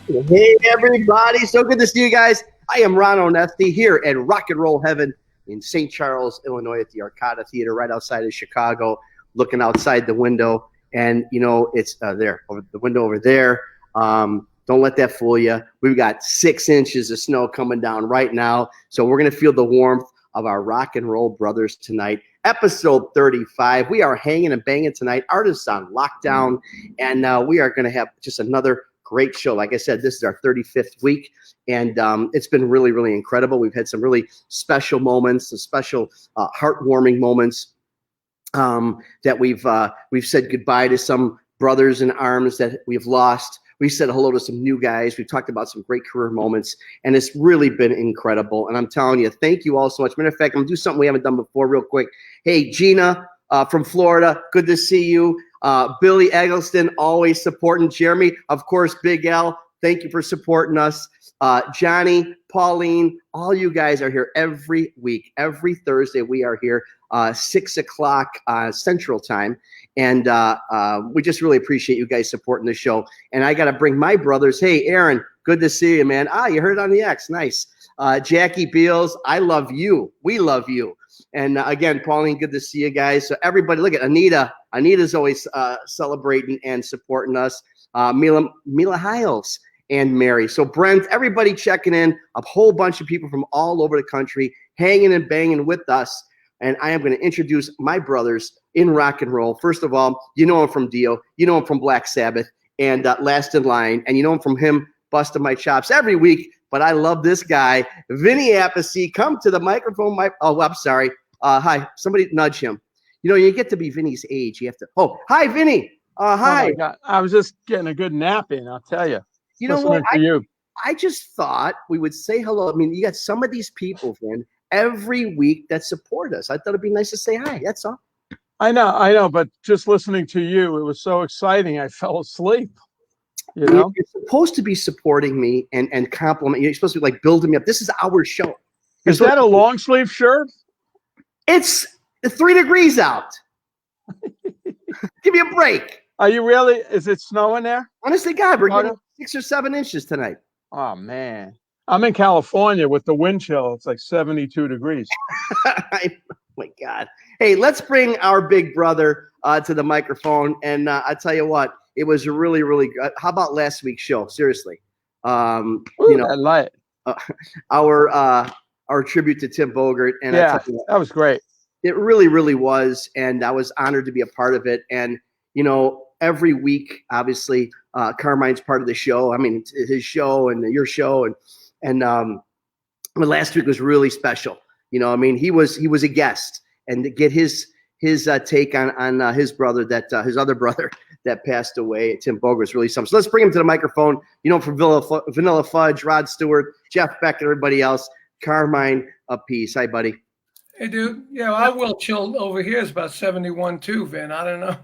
Hey, everybody. So good to see you guys. I am Ron Onesti here at Rock and Roll Heaven in St. Charles, Illinois at the Arcada Theater right outside of Chicago, looking outside the window. And, you know, it's there, over the window over there. Don't let that fool you. We've got 6 inches of snow coming down right now. So we're going to feel the warmth of our rock and roll brothers tonight. Episode 35. We are hanging and banging tonight. Artists on lockdown. And we are going to have just another great show. Like I said, this is our 35th week, and it's been really, really incredible. We've had some really special moments, some special heartwarming moments that we've said goodbye to some brothers in arms that we've lost. We said hello to some new guys. We've talked about some great career moments, and it's really been incredible. And I'm telling you, thank you all so much. Matter of fact, I'm going to do something we haven't done before real quick. Hey, Gina from Florida, good to see you. Billy Eggleston, always supporting. Jeremy, of course, Big L, thank you for supporting us. Johnny, Pauline, all you guys are here every week. Every Thursday we are here, 6 o'clock Central Time. And we just really appreciate you guys supporting the show. And I got to bring my brothers. Hey, Aaron, good to see you, man. You heard it on the X. Nice. Jackie Beals, I love you. We love you. And again, Pauline, good to see you guys. So everybody, look at Anita. Anita's always celebrating and supporting us. Mila Hiles and Mary. So Brent, everybody checking in. A whole bunch of people from all over the country hanging and banging with us. And I am going to introduce my brothers in rock and roll. First of all, you know him from Dio. You know him from Black Sabbath and Last in Line. And you know him from him busting my chops every week. But I love this guy, Vinny Appice. Come to the microphone. I'm sorry. Hi. Somebody nudge him. You know, you get to be Vinny's age. You have to. Oh, hi, Vinny. Hi. Oh my God. I was just getting a good nap in, I'll tell you. You know what? I just thought we would say hello. I mean, you got some of these people, Vin, every week that support us. I thought it'd be nice to say hi. That's all. I know. But just listening to you, it was so exciting. I fell asleep. You know, you're supposed to be supporting me and compliment. You're supposed to be like building me up. This is our show. Is that a long sleeve shirt? It's 3 degrees out. Give me a break. Are you really? Is it snowing there? Honestly, God, we're getting 6 or 7 inches tonight. Oh man, I'm in California with the wind chill. It's like 72 degrees. Oh my God. Hey, let's bring our big brother to the microphone. And I tell you what, it was really, really good. How about last week's show? Seriously. I like our tribute to Tim Bogert. And yeah, that was great. It really, really was. And I was honored to be a part of it. And, you know, every week, obviously, Carmine's part of the show. I mean, his show and your show. And last week was really special. You know, I mean, he was a guest, and to get his take on his brother, his other brother that passed away, Tim Bogert, was really something. So let's bring him to the microphone. You know, from Vanilla Fudge, Rod Stewart, Jeff Beck, and everybody else. Carmine, Appice. Hi, buddy. Hey, dude. Yeah, I will chill over here. It's about 71 too, Vin. I don't know.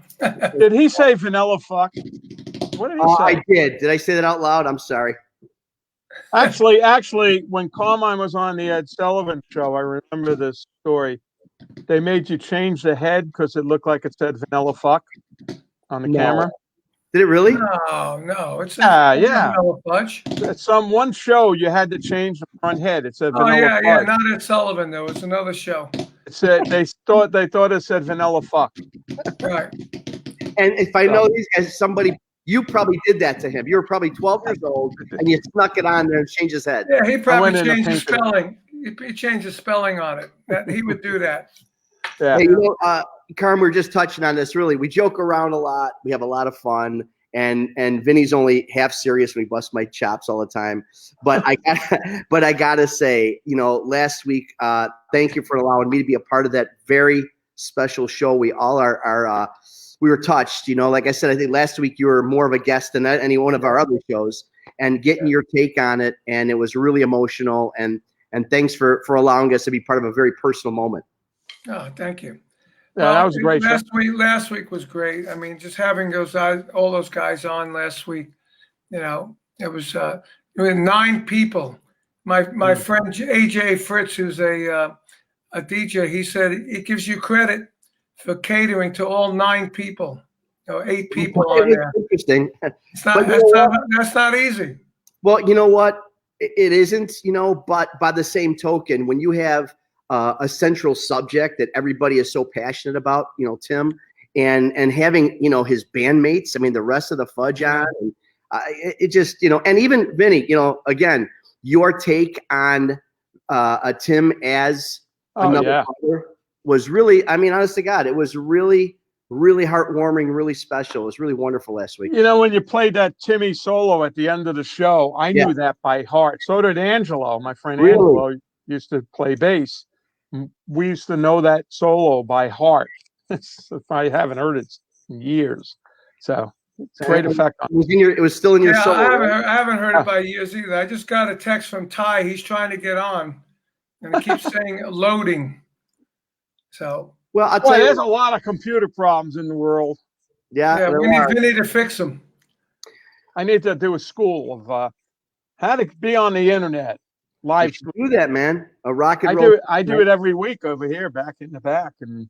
Did he say vanilla fuck? What did he say? I did. Did I say that out loud? I'm sorry. Actually, when Carmine was on the Ed Sullivan show, I remember this story. They made you change the head because it looked like it said vanilla fuck on the camera. Did it really? No. It's vanilla fudge. At one show, you had to change the front head. It said vanilla fudge. Yeah. Not Ed Sullivan though. It's another show. It said they thought it said vanilla fuck. Right. And if I know these guys, you probably did that to him. You were probably 12 years old, and you snuck it on there and changed his head. Yeah, he probably changed the spelling. He changed the spelling on it. He would do that. Yeah. Hey, you know, Carm, we're just touching on this. Really, we joke around a lot. We have a lot of fun. And Vinny's only half serious when he busts my chops all the time. But I gotta say, you know, last week, thank you for allowing me to be a part of that very special show. We all are we were touched, you know. Like I said, I think last week you were more of a guest than any one of our other shows, and getting your take on it, and it was really emotional. And thanks for allowing us to be part of a very personal moment. Oh, thank you. Yeah, that was great. Last week was great. I mean, just having all those guys on last week, you know, it was 9 people. My friend AJ Fritz, who's a DJ, he said it gives you credit for catering to all 9 people, 8 people on there. Interesting. That's not easy. Well, you know what? It isn't, but by the same token, when you have a central subject that everybody is so passionate about, Tim, and having, his bandmates, I mean, the rest of the fudge on, and, it just, and even Vinny, again, your take on Tim as another brother was really, I mean, honest to God, it was really, really heartwarming, really special. It was really wonderful last week. When you played that Timmy solo at the end of the show, I knew that by heart. So did Angelo. My friend Angelo used to play bass. We used to know that solo by heart. If I haven't heard it in years. So it's a great effect on it. Was still in your solo. I haven't heard it by years either. I just got a text from Ty. He's trying to get on, and he keeps saying loading. So I'll tell you, there's a lot of computer problems in the world. Yeah, we need Vinny to fix them. I need to do a school of how to be on the internet live. Do that, man. A rock and roll. I do it every week over here, back in the back, and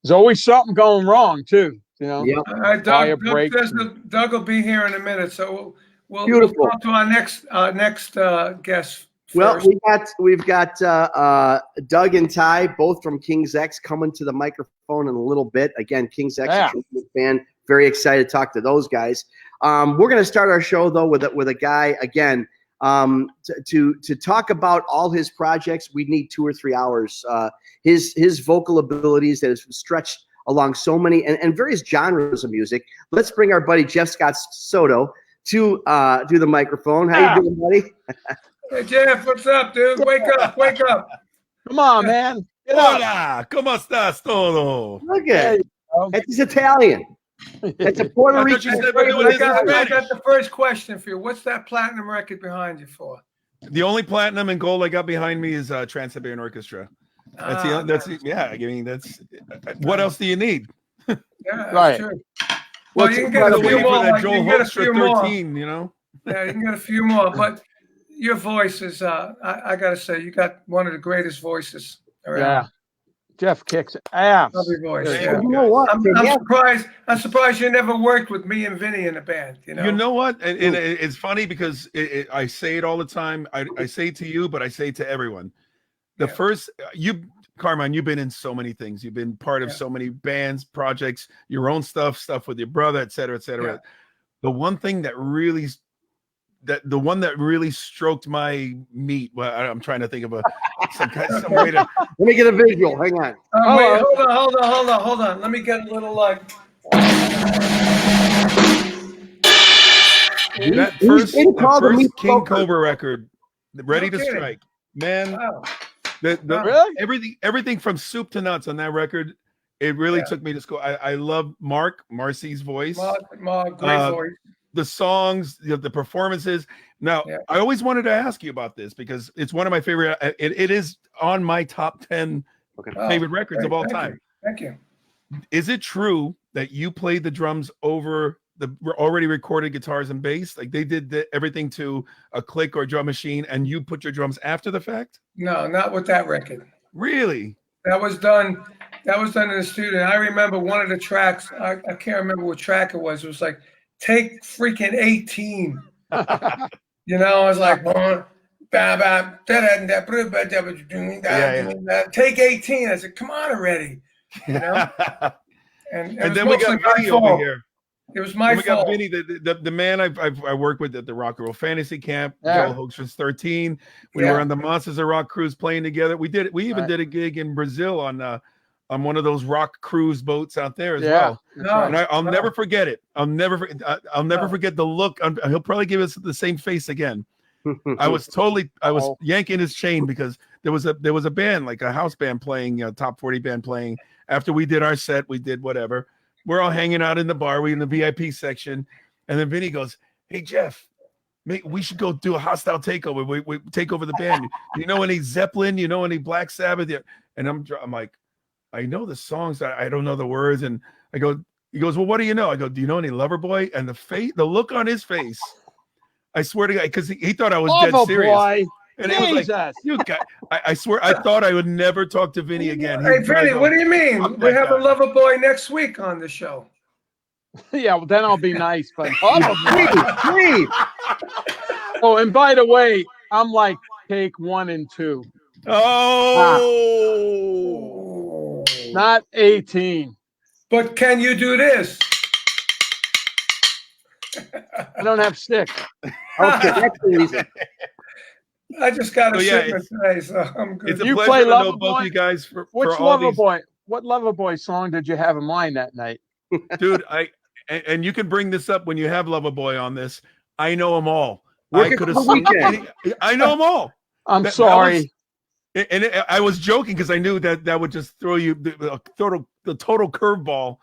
there's always something going wrong too. Doug will be here in a minute, so we'll talk to our next guest. Well, we've got Doug and Ty, both from King's X, coming to the microphone in a little bit. Again, King's X is a fan. Very excited to talk to those guys. We're going to start our show though with a guy again to talk about all his projects. We need 2 or 3 hours. His vocal abilities that has stretched along so many and various genres of music. Let's bring our buddy Jeff Scott Soto to the microphone. How you doing, buddy? Hey, Jeff, what's up, dude? Wake up. Come on, man. Hola, ¿cómo estás todo? Look at it. It's Italian. It's a Puerto Rican. I got the first question for you. What's that platinum record behind you for? The only platinum and gold I got behind me is Trans-Siberian Orchestra. That's what else do you need? Yeah, that's true. Well, you can get a few more. That Joel Hoekstra 13, Yeah, you can get a few more, but your voice is, I got to say, you got one of the greatest voices around. Yeah. Jeff kicks ass. Lovely voice. Yeah. You know what? I'm surprised you never worked with me and Vinny in a band. You know what? And it's funny because I say it all the time. I say it to you, but I say it to everyone. Carmine, you've been in so many things. You've been part of so many bands, projects, your own stuff with your brother, et cetera, et cetera. Yeah. The one that really stroked my meat. Well, I'm trying to think of some way to. Let me get a visual. Hang on. Wait, hold on. Let me get a little that first King Cobra record, Ready to Strike, man. Wow. Really? Everything from soup to nuts on that record. It really took me to school. I love Marcy's voice. Mark, great voice. The songs, the performances. Now, I always wanted to ask you about this because it's one of my favorite. It is on my top 10 favorite records of all time. Thank you. Is it true that you played the drums over the already recorded guitars and bass? Like they did everything to a click or drum machine, and you put your drums after the fact? No, not with that record. Really? That was done in the studio. I remember one of the tracks. I can't remember what track it was. It was like, take freaking 18. I was like, take 18. I said, come on already. And then we got Vinny over here. It was my fault. We got Vinny, the man I worked with at the Rock and Roll Fantasy Camp. Joel Hoekstra 13. We were on the Monsters of Rock cruise playing together. We even did a gig in Brazil on one of those rock cruise boats out there as well. And I'll never forget it. I'll never forget the look. He'll probably give us the same face again. I was yanking his chain because there was a band, like a house band playing, top 40 band playing. After we did our set, we did whatever. We're all hanging out in the bar. We're in the VIP section. And then Vinny goes, hey, Jeff, we should go do a hostile takeover. We take over the band. You know any Zeppelin? You know any Black Sabbath? And I'm like, I know the songs. I don't know the words. And he goes, well, what do you know? I go, do you know any Loverboy? And the look on his face, I swear to God, because he thought I was dead serious. Boy. And it was like, you guys, I swear, I thought I would never talk to Vinny again. Hey, Vinny, what do you mean? We have a Loverboy next week on the show. Yeah, well, then I'll be nice. But please. Oh, and by the way, I'm like take 1 and 2. Oh, Not 18. But can you do this? I don't have sticks. Okay, that's the reason. I just got a So, yeah, shipment today, so I'm good. it's a You pleasure play to know Loverboy? both of you guys for Which all these. Loverboy? What Loverboy song did you have in mind that night? Dude, and you can bring this up when you have Loverboy on this. I know them all. Working I could have for the sung weekend. I know them all. I'm sorry. I was joking because I knew that would just throw you the total curveball.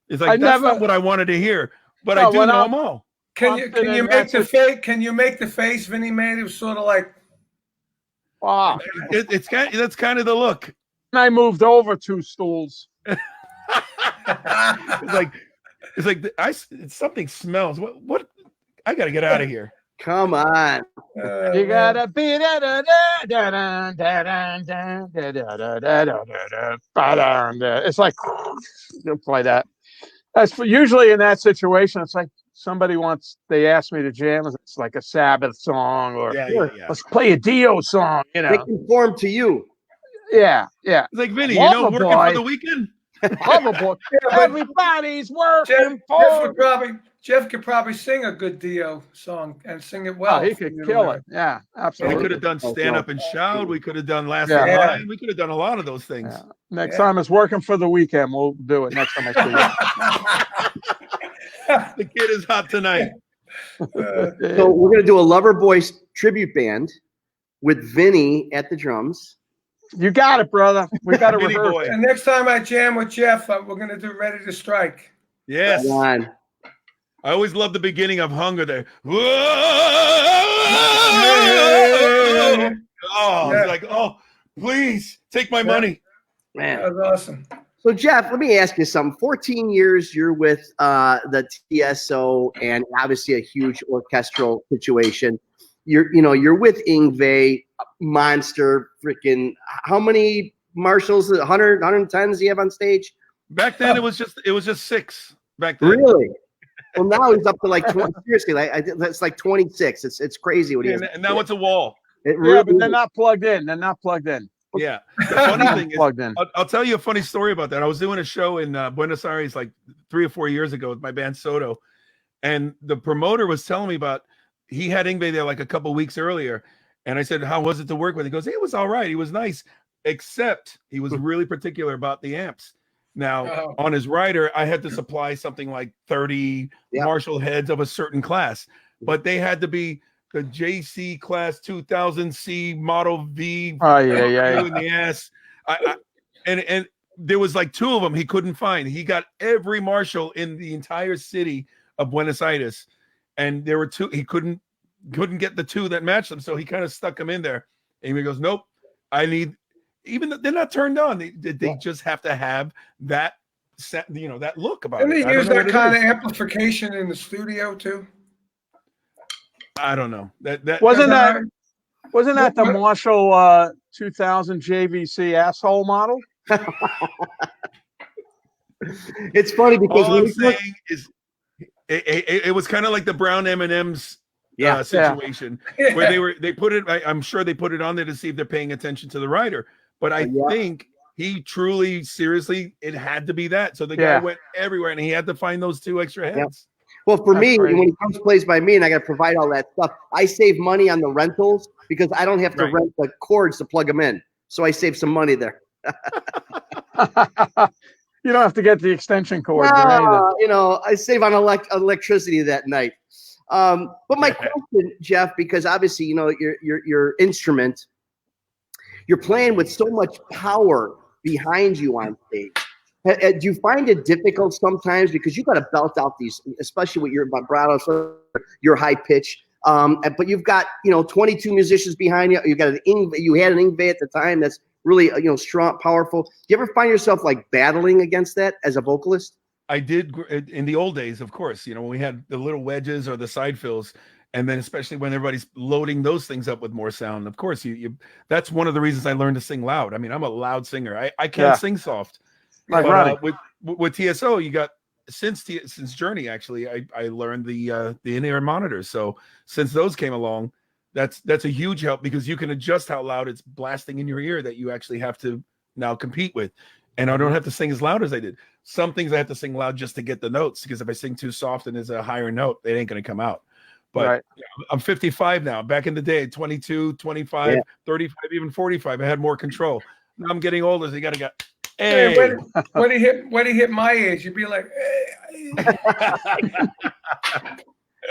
It's like that's not what I wanted to hear, but I do know them all. Can you make the face? Can you make the face Vinny made? It was sort of like, wow. That's kind of the look. And I moved over 2 stools. It's like something smells. What? I got to get out of here. Come on. You gotta be it's like don't play that. That's usually in that situation. It's like they ask me to jam. It's like a Sabbath song or let's play a Dio song. You know, they conform to you. Yeah. It's like Vinny, working for the weekend. Loverboy. Everybody's working Jeff could probably sing a good Dio song and sing it well. Oh, he could kill it. Yeah, absolutely. We could have done Stand Up and Shout. We could have done Last in Line. We could have done a lot of those things. Yeah. Next time it's working for the weekend. We'll do it next time I see you. The kid is hot tonight. So we're going to do a Loverboy tribute band with Vinny at the drums. You got it, brother. We got to rehearse. And next time I jam with Jeff, we're going to do Ready to Strike. Yes. Right, I always love the beginning of Hunger there. Whoa! It's like, please take my money. Man, that was awesome. So Jeff, let me ask you something. 14 years you're with the TSO, and obviously a huge orchestral situation. You're with Yngwie, monster, freaking. How many marshals? 100, 110s do you have on stage? Back then it was just 6. Back then. Really? Well, now he's up to like 20. Seriously, that's like 26. It's crazy what he has. And now it's a wall. But they're not plugged in. They're not plugged in. Yeah. The funny thing is, plugged in. I'll tell you a funny story about that. I was doing a show in Buenos Aires like 3 or 4 years ago with my band Soto, and the promoter was telling me about he had Yngwie there like a couple weeks earlier, and I said, "How was it to work with?" He goes, "Hey, it was all right. He was nice, except he was really particular about the amps." Now, on his rider, I had to supply something like 30 Marshall heads of a certain class, but they had to be the JC class 2000C Model V. Oh, yeah. In the ass. And there was like 2 of them he couldn't find. He got every Marshall in the entire city of Buenos Aires, and there were 2. He couldn't get the 2 that matched them, so he kind of stuck them in there. And he goes, "Nope, I need." Even though they're not turned on, they just have to have that that look about it. Didn't they use that kind of amplification in the studio too? I don't know. That wasn't that the Marshall 2000 JVC asshole model? It's funny because all I'm saying is it was kind of like the Brown M&Ms situation where they put it. I'm sure they put it on there to see if they're paying attention to the rider. But I think he truly, seriously, it had to be that. So the guy went everywhere, and he had to find those 2 extra heads. Well, for me, when he comes plays by me and I got to provide all that stuff, I save money on the rentals because I don't have to rent the cords to plug them in. So I save some money there. You don't have to get the extension cord. I save on electricity that night. But my question, Jeff, because obviously, your instrument, you're playing with so much power behind you on stage. Do you find it difficult sometimes because you got to belt out these, especially with your vibrato, your high pitch, but you've got 22 musicians behind you. You got you had an Yngwie at the time that's really strong, powerful. Do you ever find yourself like battling against that as a vocalist? I did in the old days, of course. When we had the little wedges or the side fills. And then especially when everybody's loading those things up with more sound, of course, that's one of the reasons I learned to sing loud. I mean, I'm a loud singer. I can't sing soft. But, with TSO, you got since Journey, actually, I learned the in-ear monitors. So since those came along, that's a huge help because you can adjust how loud it's blasting in your ear that you actually have to now compete with. And I don't have to sing as loud as I did. Some things I have to sing loud just to get the notes, because if I sing too soft and there's a higher note, it ain't going to come out. But I'm 55 now. Back in the day, 22, 25, 35, even 45, I had more control. Now I'm getting older. So you got to go, hey. When he hit my age, you'd be like, hey.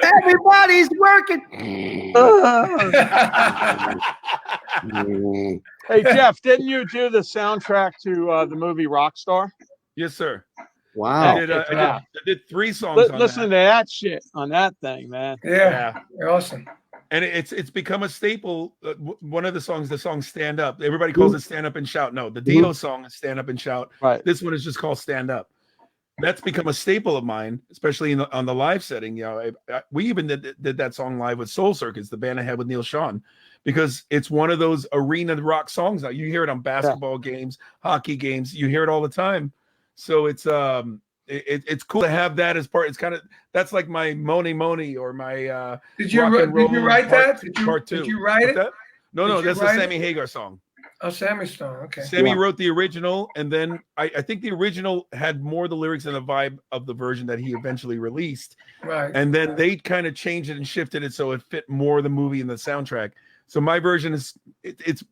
Everybody's working. Hey, Jeff, didn't you do the soundtrack to the movie Rockstar? Yes, sir. Wow. I did 3 songs. Listen to that shit on that thing, man. Yeah. Awesome. And it's become a staple. One of the song Stand Up. Everybody calls it Stand Up and Shout. No, the Dio song is Stand Up and Shout. Right. This one is just called Stand Up. That's become a staple of mine, especially on the live setting. You know, we even did that song live with Soul Circus, the band I had with Neil Sean, because it's one of those arena rock songs. Now you hear it on basketball games, hockey games. You hear it all the time. So it's cool to have that as part. It's kind of, that's like my Moni or my did you write that? Did you write it? No, that's a Sammy Hagar song. Oh, Sammy Stone. Okay. Sammy wrote the original, and then I think the original had more of the lyrics and the vibe of the version that he eventually released. Right. And then they kind of changed it and shifted it so it fit more of the movie and the soundtrack. So my version it's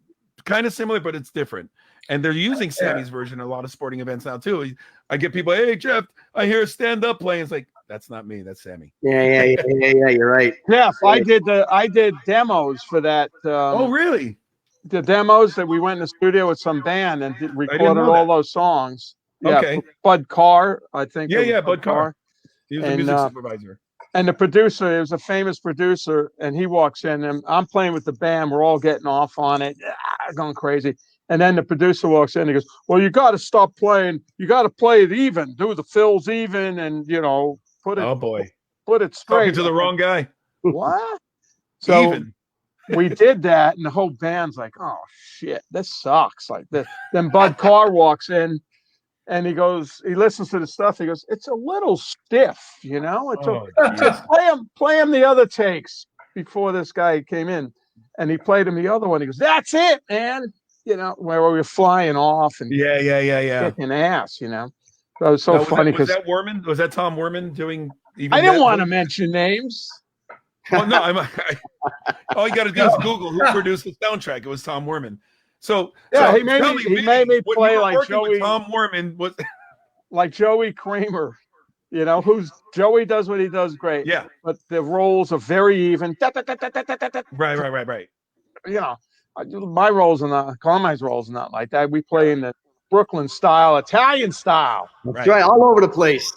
kind of similar, but it's different. And they're using Sammy's version in a lot of sporting events now too. I get people, hey Jeff, I hear Stand Up playing. It's like, that's not me, that's Sammy. Yeah. You're right. Jeff, I did demos for that. Oh, really? The demos that we went in the studio with some band and recorded all those songs. Yeah, okay. Bud Carr, I think. Yeah, Bud Carr. He was the music supervisor. And the producer, it was a famous producer, and he walks in, and I'm playing with the band. We're all getting off on it, going crazy. And then the producer walks in and he goes, well, you got to stop playing. You got to play it even. Do the fills even and, put it straight. Talking to the wrong guy. What? So even. We did that, and the whole band's like, oh, shit, this sucks. Like this. Then Bud Carr walks in, and he listens to the stuff. He goes, it's a little stiff, Play him the other takes before this guy came in. And he played him the other one. He goes, that's it, man. Where we were flying off and kicking ass, So it was so funny because was that Tom Werman doing? I didn't want to mention names. Well, no, all you got to do is Google who produced the soundtrack. It was Tom Werman. He made me play like Joey. Tom Werman was like Joey Kramer. Who's Joey does what he does great. Yeah, but the roles are very even. Right. My roles are not, Carmine's roles are not like that. We play in the Brooklyn style, Italian style. That's right, all over the place.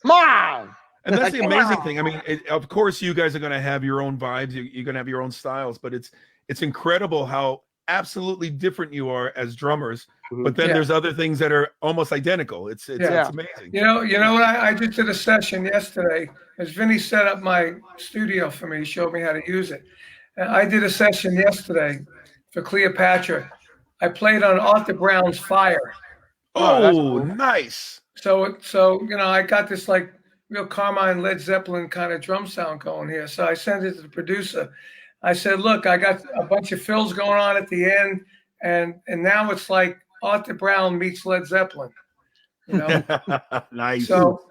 Come on. And that's the amazing thing. I mean, of course, you guys are going to have your own vibes. You're going to have your own styles, but it's incredible how absolutely different you are as drummers. But then there's other things that are almost identical. It's amazing. You know what? I just did a session yesterday. As Vinny set up my studio for me, he showed me how to use it. And I did a session yesterday for Cleopatra. I played on Arthur Brown's Fire. Oh, cool. Nice. So I got this like real Carmine Led Zeppelin kind of drum sound going here. So I sent it to the producer. I said, look, I got a bunch of fills going on at the end, and now it's like Arthur Brown meets Led Zeppelin. Nice. So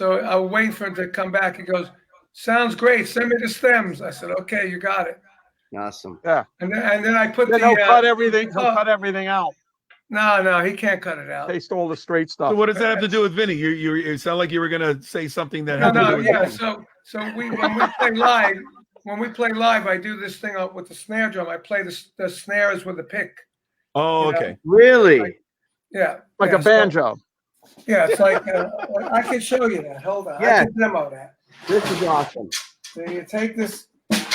I was waiting for him to come back. He goes, sounds great. Send me the stems. I said, okay, you got it. Awesome. Yeah. And then I put he'll cut everything. He'll cut everything out. No, he can't cut it out. They stole the straight stuff. So what does that have to do with Vinny? You sound like you were gonna say something that had to do with Vinny. So when we play live, I do this thing with the snare drum. I play the snares with the pick. Oh, okay. Really? Like a banjo. It's like I can show you that. Hold on. I can demo that. This is awesome. So you take this.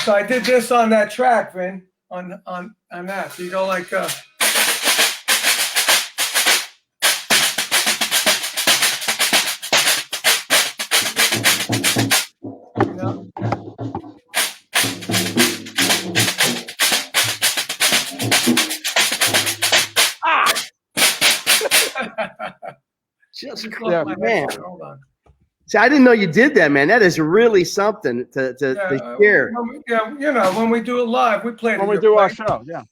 So I did this on that track, Vin, on that. So you go like. Just man. Hold on. See, I didn't know you did that, man. That is really something to share. When we do it live, we play it. When we do our show, yeah.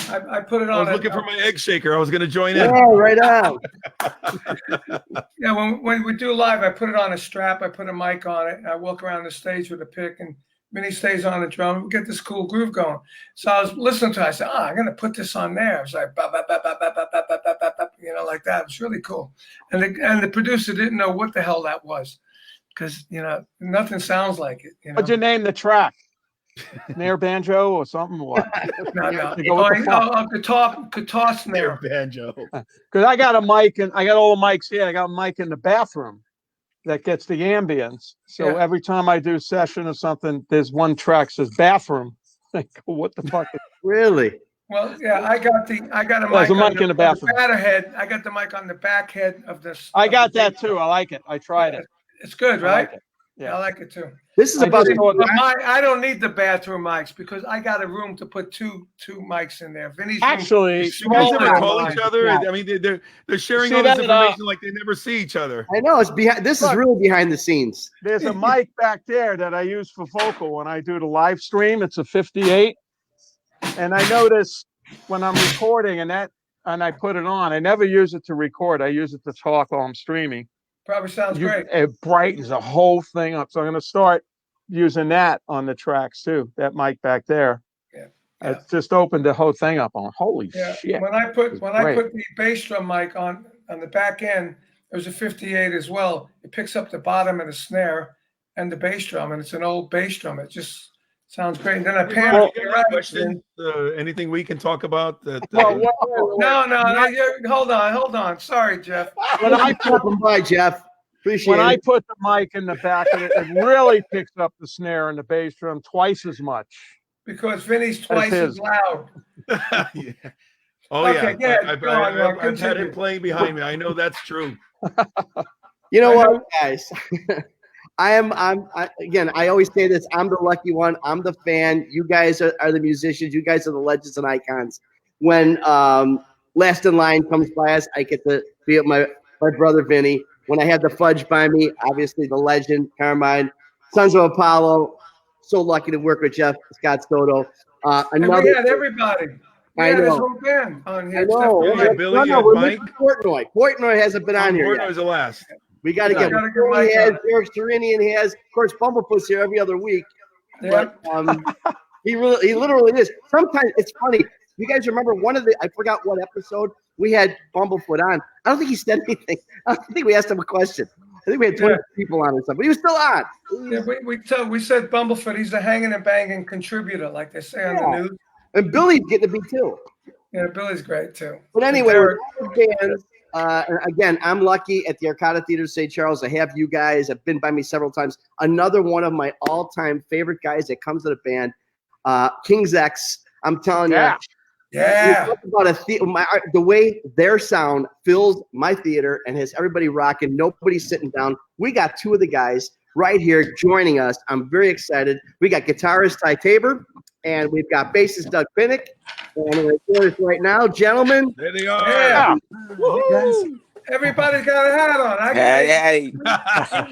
I put it on. I was looking for my egg shaker. I was going to join in. Yeah, right on. Yeah, when we do live, I put it on a strap. I put a mic on it, and I walk around the stage with a pick, and Vinny stays on the drum. We get this cool groove going. So I was listening to it. I said, I'm going to put this on there. It was like, like that. It was really cool. And the producer didn't know what the hell that was because, nothing sounds like it. What'd you name the track? Snare banjo or something? What? No. Guitar snare banjo. Because I got a mic and I got all the mics here. I got a mic in the bathroom that gets the ambience. So every time I do a session or something, there's one track says bathroom. I go, what the fuck? Really? Well, yeah, I got a mic in the bathroom. Head. I got the mic on the back head of this. I got that too. I like it. I tried it. It's good, right? Yeah, I like it too. This is about. I don't need the bathroom mics because I got a room to put two mics in there. Vinny's actually, you guys ever call each other? Yeah. I mean, they're sharing all this information like they never see each other. I know it's behind. This is really behind the scenes. There's a mic back there that I use for vocal when I do the live stream. It's a 58, and I notice when I'm recording and I put it on. I never use it to record. I use it to talk while I'm streaming. Probably sounds great. It brightens the whole thing up. So I'm going to start using that on the tracks too. That mic back there. Yeah. It just opened the whole thing up. On holy shit. When I put the bass drum mic on the back end, it was a 58 as well. It picks up the bottom of the snare and the bass drum, and it's an old bass drum. It just sounds great. And then I pan. Question? Anything we can talk about? No. Hold on. Sorry, Jeff. When I put them by Jeff, appreciate. When I put the mic in the back of it, it really picks up the snare and the bass drum twice as much. Because Vinny's twice as loud. Yeah. Oh okay, yeah. I've had it playing behind me. I know that's true. You know what, guys? I always say this. I'm the lucky one. I'm the fan. You guys are the musicians. You guys are the legends and icons. When Last in Line comes by us, I get to be with my brother Vinny. When I have the Fudge by me, obviously the legend, Carmine, Sons of Apollo. So lucky to work with Jeff, Scott Soto. We had everybody. I know. This whole band on here. I know. Billy and Mike. Portnoy hasn't been on here yet. Portnoy's the last. We got to get him. He has, George Serenian has, of course, Bumblefoot's here every other week. Yeah. But he literally is. Sometimes it's funny. You guys remember I forgot what episode we had Bumblefoot on. I don't think he said anything. I don't think we asked him a question. I think we had 20 people on or something, but he was still on. Yeah, we said Bumblefoot. He's a hanging and banging contributor, like they say on the news. And Billy's getting to be too. Yeah, Billy's great too. But anyway, bands. Again, I'm lucky at the Arcada Theater, St. Charles. I have you guys. Have been by me several times. Another one of my all-time favorite guys that comes to the band, King's X. I'm telling you. Yeah. About the way their sound fills my theater and has everybody rocking. Nobody's sitting down. We got two of the guys right here joining us. I'm very excited. We got guitarist Ty Tabor, and we've got bassist Doug Pinnick. And we're here right now, gentlemen. There they are. Yeah. Everybody's got a hat on. Hey.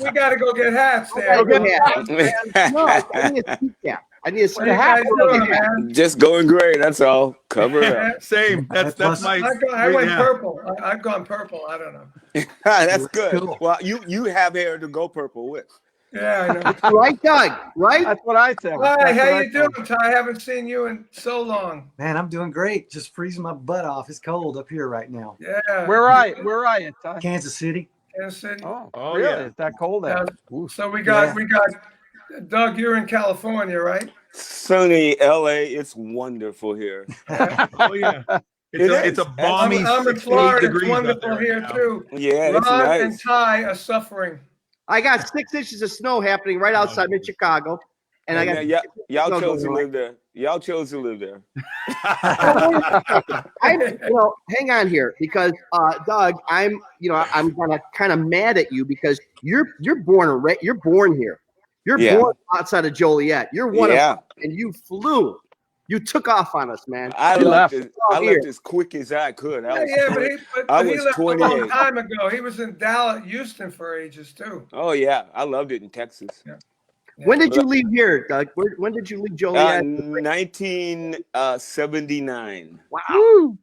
We got to go get hats there. No, I need a seat cap. I need a seat cap. Just going gray. That's all. Cover it up. Same. That's my. I went purple. I've gone purple. I don't know. That's good. Cool. Well, you have hair to go purple with. Yeah, I know. Right, Doug? Right? That's what I think. Hi, how you doing, Ty? I haven't seen you in so long. Man, I'm doing great. Just freezing my butt off. It's cold up here right now. Yeah. Where are you, Ty? Kansas City. Kansas City. Oh really? Yeah. It's that cold out. So we got Doug. You're in California, right? Sunny LA. It's wonderful here. Oh yeah. It's a balmy. I'm in Florida. It's wonderful here too. Yeah, Ron it's nice. and Ty are suffering. I got 6 inches of snow happening right outside in Chicago, and I got y'all chose to live there. Y'all chose to live there. Hang on here because Doug, I'm gonna kind of mad at you because you're born here. You're born outside of Joliet. You're one of them, and you flew You took off on us, man. I He left left. as quick as I could. I was, But he was left a long 28. time ago. He was in Dallas, Houston for ages too. Oh yeah, I loved it in Texas. Yeah. When did you leave here, Doug? When did you leave Joliet? 1979. Wow.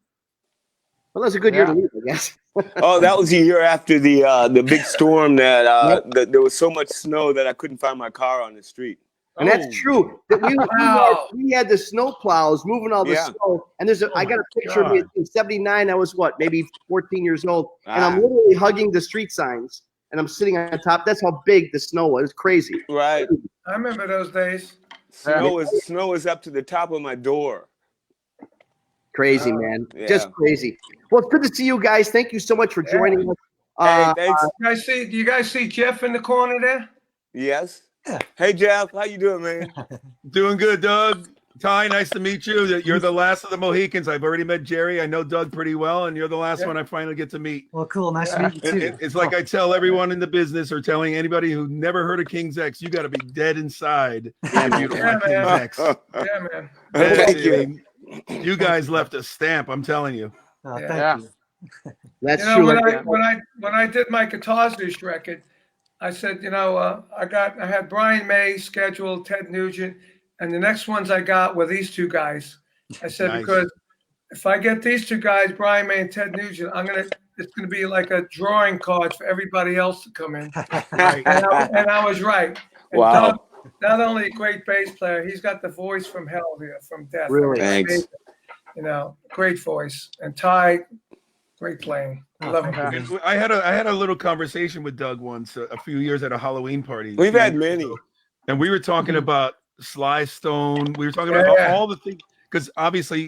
Well, that's a good year to leave, I guess. Oh, that was a year after the big storm that there was so much snow that I couldn't find my car on the street. And that's true. That we had the snow plows moving all the snow. And I got a picture of me in 79. I was maybe 14 years old. And I'm literally hugging the street signs. And I'm sitting on top. That's how big the snow was. It was crazy. Right. I remember those days. Snow is up to the top of my door. Crazy, man. Just crazy. Well, it's good to see you guys. Thank you so much for joining us. Hey, thanks. Do you guys see Jeff in the corner there? Yes. Yeah. Hey, Jeff. How you doing, man? Doing good, Doug. Ty, nice to meet you. You're the last of the Mohicans. I've already met Jerry. I know Doug pretty well, and you're the last one I finally get to meet. Well, cool. Nice to meet you, too. It's like I tell everyone in the business or telling anybody who never heard of King's X, you got to be dead inside if you don't like King's X. Yeah, man. Thank you. You guys left a stamp, I'm telling you. Thank you. That's true. When I did my Guitar Zeus record, I said, I had Brian May scheduled, Ted Nugent, and the next ones I got were these two guys. I said, because if I get these two guys, Brian May and Ted Nugent, it's gonna be like a drawing card for everybody else to come in. Right. And I was right. And Wow. Doug, not only a great bass player, he's got the voice from hell here, from death. Really? Thanks. Great voice. And Ty, great playing. I love him. I had a little conversation with Doug once a few years at a Halloween party. We've had many. And we were talking about Sly Stone. We were talking about all the things, because obviously,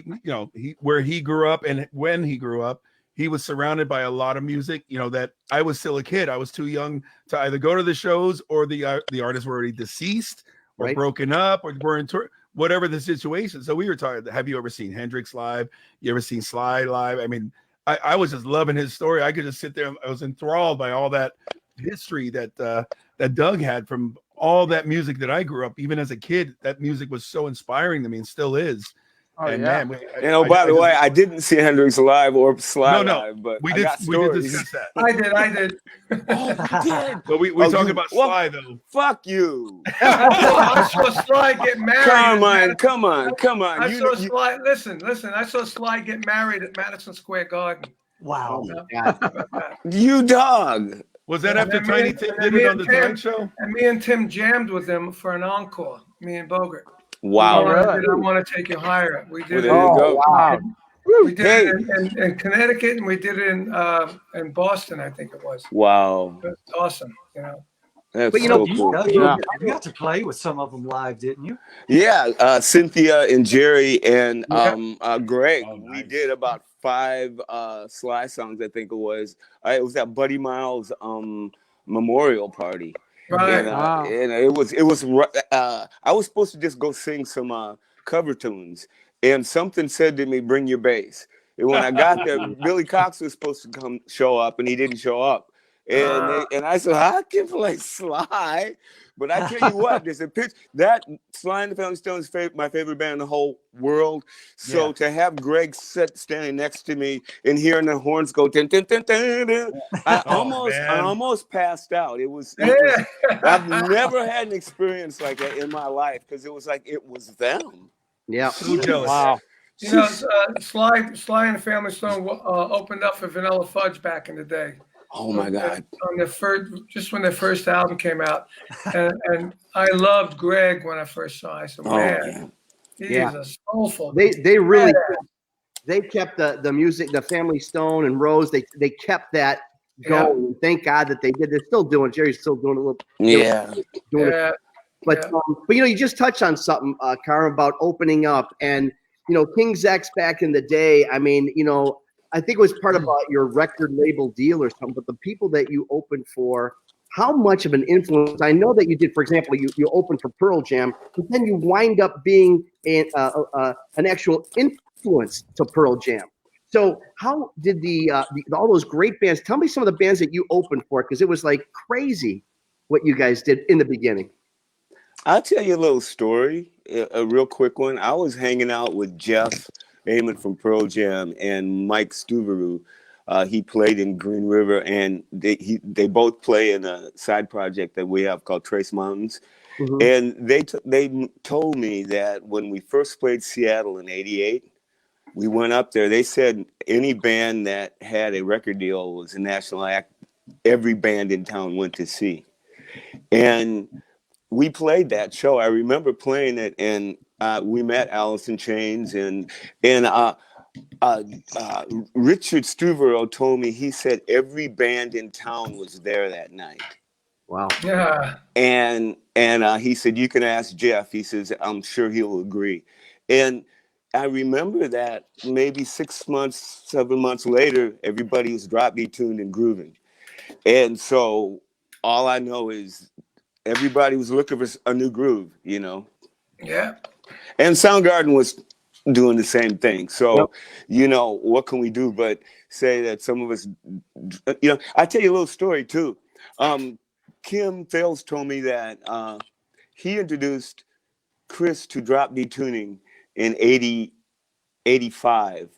where he grew up and when he grew up, he was surrounded by a lot of music, that I was still a kid. I was too young to either go to the shows or the artists were already deceased or broken up or were in tour, whatever the situation. So we were talking, have you ever seen Hendrix live? You ever seen Sly live? I mean, I was just loving his story. I could just sit there. I was enthralled by all that history that Doug had from all that music that I grew up. Even as a kid, that music was so inspiring to me and still is. Oh, and yeah. man, By the way, I didn't see Hendrix live or Sly live, but we I did. got We did stories. discuss that. I did. Oh, you did? But we talk about Sly though. Fuck you, I saw Sly get married. Carmine. Come on. I saw Sly. Listen. I saw Sly get married at Madison Square Garden. Wow. Oh, my God. You dog. Was that after Tiny Tim did it on the Tonight Show? And me and Tim jammed with him for an encore. Me and Bogart. Wow. I want to take you higher. We did it. Well, there you go. Wow. We did it in Connecticut, and we did it in Boston, I think it was. Wow. It was awesome, That's But, so You cool. got to play with some of them live, didn't you? Yeah, Cynthia and Jerry and Greg. Oh, nice. We did about 5 Sly songs, I think it was. It was at Buddy Miles' memorial party. Right. And it was. I was supposed to just go sing some cover tunes, and something said to me, "Bring your bass." And when I got there, Billy Cox was supposed to show up, and he didn't show up. And I said, I can play Sly, but I tell you what, there's a pitch that Sly and the Family Stone is my favorite band in the whole world. So to have Greg standing next to me and hearing the horns go, dun, dun, dun, dun, dun, I almost passed out. I've never had an experience like that in my life because it was like it was them. Yeah. So jealous. Wow. Sly and the Family Stone opened up for Vanilla Fudge back in the day. Oh my God! On just when their first album came out, and I loved Greg when I first saw him. I said, "Man, he is a soulful." They really they kept the music, the Family Stone and Rose. They kept that going. Yeah. Thank God that they did. They're still doing. Jerry's still doing a little. Doing it. But you just touched on something, Cara, about opening up, and King's X back in the day. I mean, I think it was part of your record label deal or something, but the people that you opened for, how much of an influence? I know that you did, for example, you opened for Pearl Jam, but then you wind up being an actual influence to Pearl Jam. So how did all those great bands, tell me some of the bands that you opened for, because it was like crazy what you guys did in the beginning. I'll tell you a little story, a real quick one. I was hanging out with Jeff Amon from Pearl Jam and Mike Stuveru. He played in Green River, and they both play in a side project that we have called Trace Mountains. Mhm. And they told me that when we first played Seattle in '88, we went up there. They said any band that had a record deal was a national act. Every band in town went to see. And we played that show. I remember playing it, and we met Alice in Chains, and Richard Stuvero told me, he said every band in town was there that night. Wow. Yeah. And he said, you can ask Jeff. He says, I'm sure he'll agree. And I remember that maybe 6 months, 7 months later, everybody was drop beat tuned and grooving. And so all I know is everybody was looking for a new groove, you know. Yeah. And Soundgarden was doing the same thing. So, Yep. you know, what can we do but say that some of us, you know, I'll tell you a little story too. Kim Thales told me that he introduced Chris to drop D tuning in 85.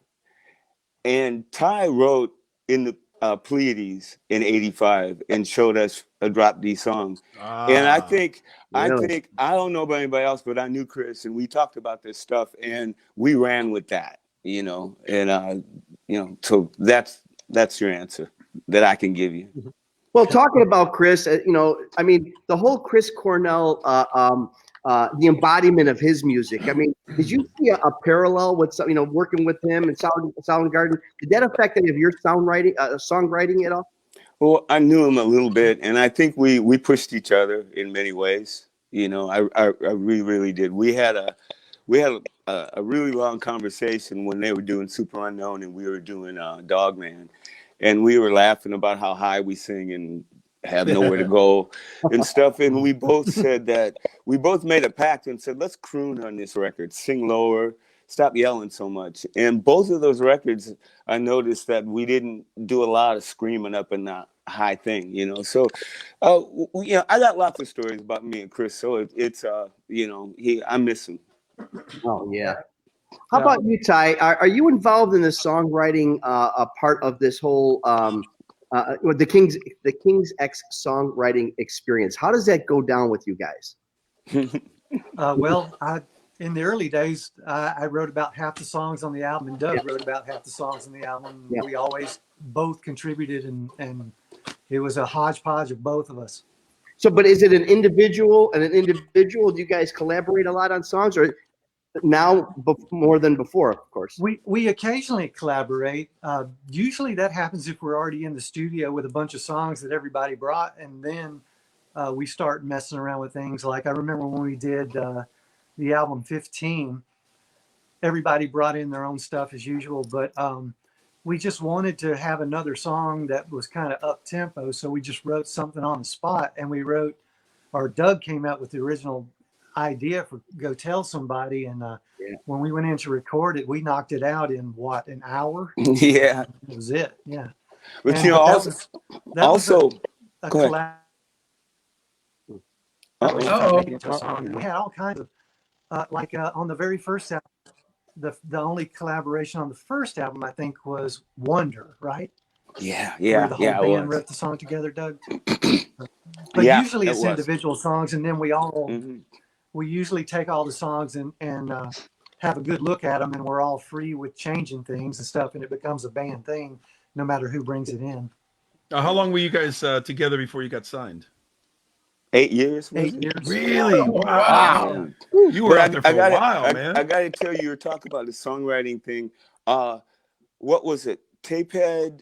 And Ty wrote in the Pleiades in '85 and showed us a drop D song. And I think I don't know about anybody else, but I knew Chris, and we talked about this stuff, and we ran with that, you know. And you know, so that's your answer that I can give you. Well, talking about Chris, you know, I mean, the whole Chris Cornell, the embodiment of his music. I mean, did you see a parallel with some, you know, working with him and Soundgarden? Did that affect any of your songwriting at all? Well, I knew him a little bit, and I think we pushed each other in many ways. You know, I really, really did. We had a really long conversation when they were doing Super Unknown and we were doing Dogman, and we were laughing about how high we sing and have nowhere to go and stuff. And we both said that we both made a pact and said, let's croon on this record, sing lower, stop yelling so much. And both of those records, I noticed that we didn't do a lot of screaming up in that high thing, you know. So, you know, I got lots of stories about me and Chris. So it's you know, I miss him. Oh yeah. How about you, Ty? Are you involved in the songwriting a part of this whole the King's X songwriting experience? How does that go down with you guys? Well, in the early days, I wrote about half the songs on the album, and Doug wrote about half the songs on the album. Yeah. We always both contributed, and it was a hodgepodge of both of us. So, but is it an individual? Do you guys collaborate a lot on songs, or now more than before? Of course, we occasionally collaborate. Usually, that happens if we're already in the studio with a bunch of songs that everybody brought, and then we start messing around with things. Like I remember when we did the album 15, everybody brought in their own stuff as usual, but we just wanted to have another song that was kind of up tempo, so we just wrote something on the spot, and Doug came out with the original idea for Go Tell Somebody, and when we went in to record it, we knocked it out in an hour? Yeah, that was it. Yeah, but and you know, also a go ahead. We had all kinds of on the very first album, the only collaboration on the first album, I think, was Wonder, right? Yeah, Where the whole band wrote the song together, Doug. But usually it's individual songs, and then we usually take all the songs and have a good look at them, and we're all free with changing things and stuff, and it becomes a band thing, no matter who brings it in. How long were you guys together before you got signed? 8 years. 8 years. Really? Wow. You were out there for a while, man. I got to tell you, you're talking about the songwriting thing. What was it? Tapehead,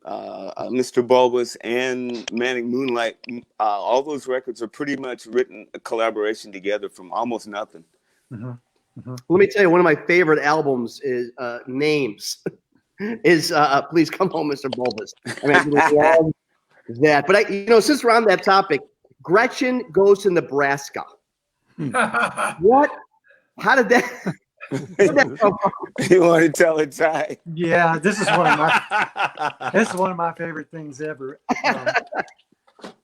Mr. Bulbous, and Manic Moonlight. All those records are pretty much written a collaboration together from almost nothing. Mm-hmm. Mm-hmm. Let me tell you, one of my favorite albums is Names. Is Please Come Home, Mr. Bulbous. I mean, I love that. But since we're on that topic, Gretchen Goes to Nebraska. What? How did that? You want to tell it, Ty? Yeah, this is one of my favorite things ever.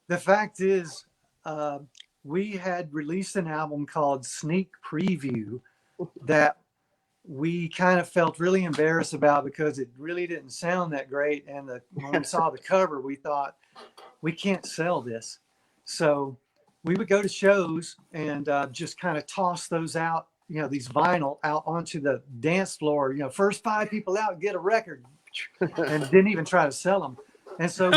The fact is, we had released an album called Sneak Preview that we kind of felt really embarrassed about because it really didn't sound that great. And when we saw the cover, we thought, we can't sell this. So we would go to shows and just kind of toss those out, these vinyl out onto the dance floor, first 5 people out, get a record, and didn't even try to sell them. And so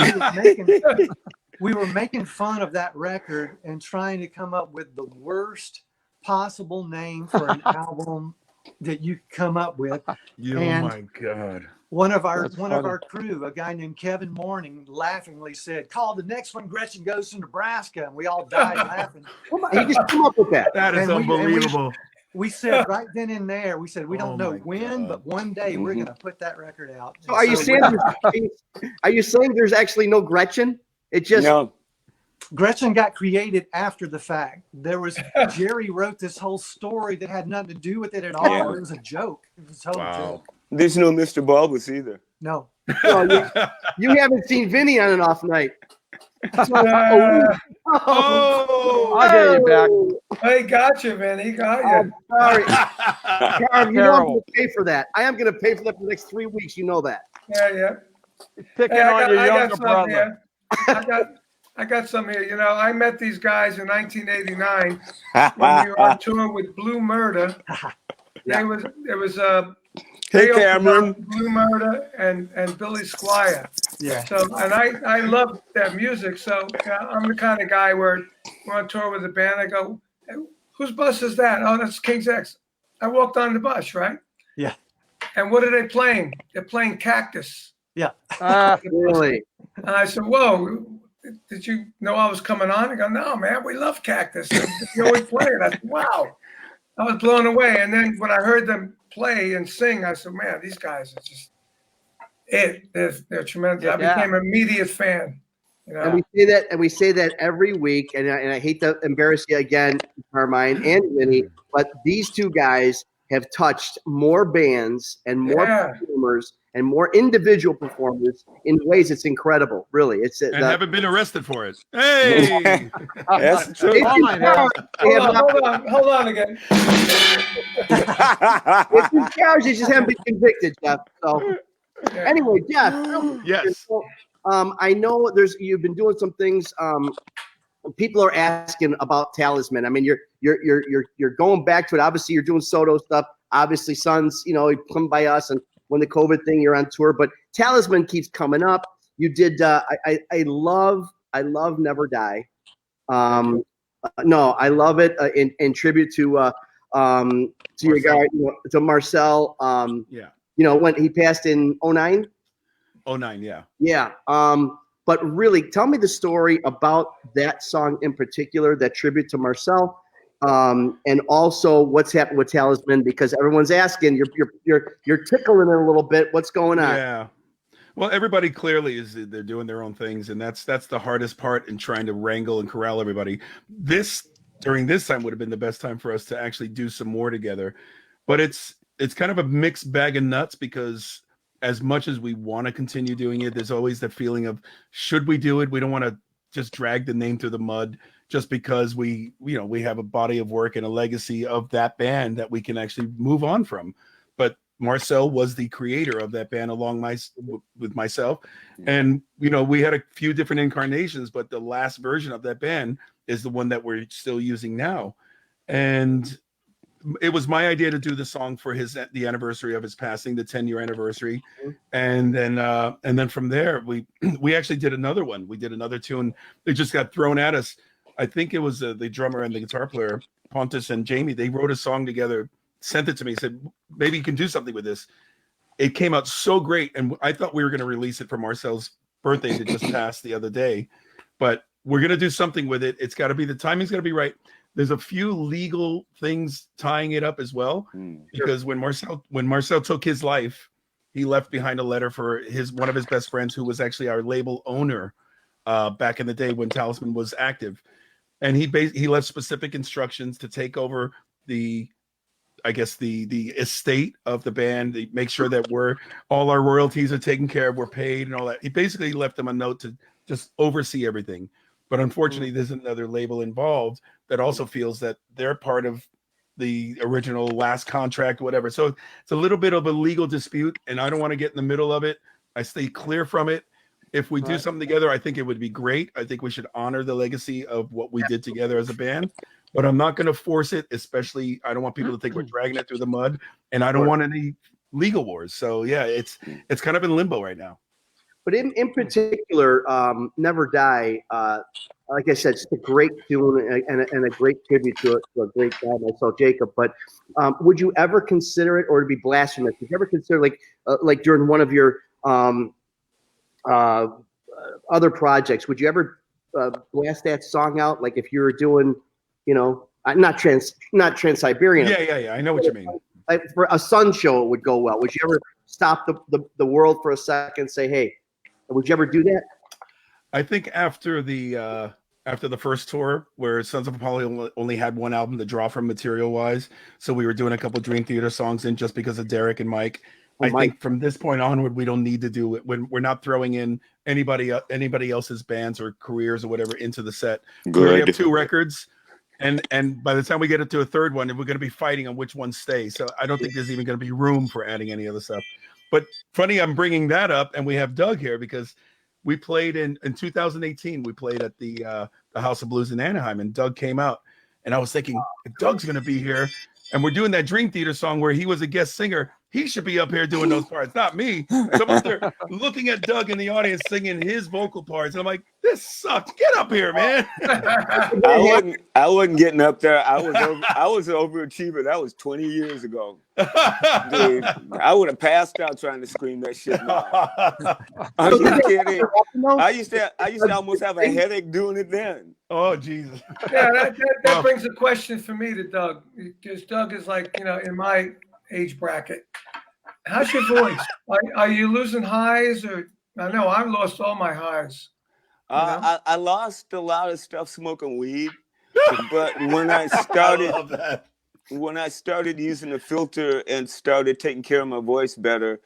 we were making fun of that record and trying to come up with the worst possible name for an album that you come up with. Oh my God. One of our crew, a guy named Kevin Morning, laughingly said, "Call the next one Gretchen Goes to Nebraska," and we all died laughing. He just came up with that. That is unbelievable. We said right then and there, we said, we don't know when, but one day we're going to put that record out. So are you saying there's actually no Gretchen? It just No. Gretchen got created after the fact. Jerry wrote this whole story that had nothing to do with it at all. Yeah. It was a joke. It was a total joke. There's no Mr. Bulbous either. No. you haven't seen Vinny on an off night. I'll get you back. He got you, man. He got you. I'm sorry. Carm, you know I'm going to pay for that. I am going to pay for that for the next 3 weeks. You know that. Yeah. Picking on your younger brother. I got some here. I met these guys in 1989 when we were on tour with Blue Murder. There was Hey, Cameron. Blue Murder and Billy Squire. Yeah. So, and I love their music. So I'm the kind of guy where we're on tour with a band. I go, hey, whose bus is that? Oh, that's King's X. I walked on the bus, right? Yeah. And what are they playing? They're playing Cactus. Yeah. Really? And I said, whoa, did you know I was coming on? I go, no, man, we love Cactus. You always play it. I said, wow. I was blown away. And then when I heard them play and sing, I said, man, these guys are just they're tremendous. I became an immediate fan. And we say that every week, and I hate to embarrass you again, Carmine and Vinny, but these two guys have touched more bands and more performers and more individual performers in ways it's incredible. Really, and haven't been arrested for it. Hey, that's true. Hold on again. It's in charge. They just haven't been convicted, Jeff. So anyway, Jeff. Yes. I know you've been doing some things. People are asking about Talisman. I mean, you're going back to it. Obviously, you're doing Soto stuff. Obviously, Sons, you come by us, and when the COVID thing, you're on tour. But Talisman keeps coming up. You did. I love Never Die. No, I love it in tribute to your guy, to Marcel. When he passed in 2009. 2009, yeah. Yeah. But really, tell me the story about that song in particular, that tribute to Marcel, and also what's happened with Talisman, because everyone's asking. You're tickling it a little bit. What's going on? Yeah. Well, everybody clearly they're doing their own things, and that's the hardest part in trying to wrangle and corral everybody. During this time would have been the best time for us to actually do some more together, but it's kind of a mixed bag of nuts, because as much as we want to continue doing it, there's always that feeling of, should we do it? We don't want to just drag the name through the mud just because we have a body of work and a legacy of that band that we can actually move on from. But Marcel was the creator of that band with myself. And, we had a few different incarnations, but the last version of that band is the one that we're still using now. And it was my idea to do the song for the anniversary of his passing, the 10-year anniversary. And then from there, we actually did another one. We did another tune. It just got thrown at us. I think it was the drummer and the guitar player, Pontus and Jamie. They wrote a song together, sent it to me, said, maybe you can do something with this. It came out so great. And I thought we were going to release it for Marcel's birthday that just passed the other day. But we're going to do something with it. It's got to be, the timing's got to be right. There's a few legal things tying it up as well, because when Marcel took his life, he left behind a letter for one of his best friends, who was actually our label owner back in the day when Talisman was active, and he left specific instructions to take over the estate of the band, make sure that all our royalties are taken care of, we're paid, and all that. He basically left them a note to just oversee everything. But unfortunately, there's another label involved that also feels that they're part of the original last contract, whatever. So it's a little bit of a legal dispute, and I don't want to get in the middle of it. I stay clear from it. If we do something together, I think it would be great. I think we should honor the legacy of what we did together as a band, but I'm not going to force it, especially I don't want people to think we're dragging it through the mud, and I don't want any legal wars. So yeah, it's kind of in limbo right now. But in particular, Never Die, like I said, it's a great tune and a great tribute to a great guy, myself, Jacob. But would you ever consider it, or to be blasphemous, would you ever consider like during one of your other projects, would you ever blast that song out? Like if you were doing, not Trans-Siberian. Yeah. I know what you mean. Like for a Sun show, it would go well. Would you ever stop the world for a second and say, hey, would you ever do that? I think after the first tour, where Sons of Apollo only had one album to draw from material-wise, so we were doing a couple Dream Theater songs in just because of Derek and Mike. I think from this point onward, we don't need to do it when we're not throwing in anybody else's bands or careers or whatever into the set. We already have 2 records, and by the time we get into a third one, we're going to be fighting on which one stays. So I don't think there's even going to be room for adding any other stuff. But funny, I'm bringing that up, and we have Doug here because we played in 2018. We played at the House of Blues in Anaheim, and Doug came out, and I was thinking, if Doug's going to be here, and we're doing that Dream Theater song where he was a guest singer, he should be up here doing those parts, not me. So I'm up there looking at Doug in the audience singing his vocal parts, and I'm like, this sucks. Get up here, man. I wasn't getting up there. I was an overachiever. That was 20 years ago. Dude, I would have passed out trying to scream that shit now. Are you kidding? I used to almost have a headache doing it then. Oh, Jesus. Yeah, that brings a question for me to Doug, because Doug is like, in my age bracket. How's your voice? Are you losing highs? Or I know I've lost all my highs. I lost a lot of stuff smoking weed, but when I started using the filter and started taking care of my voice better,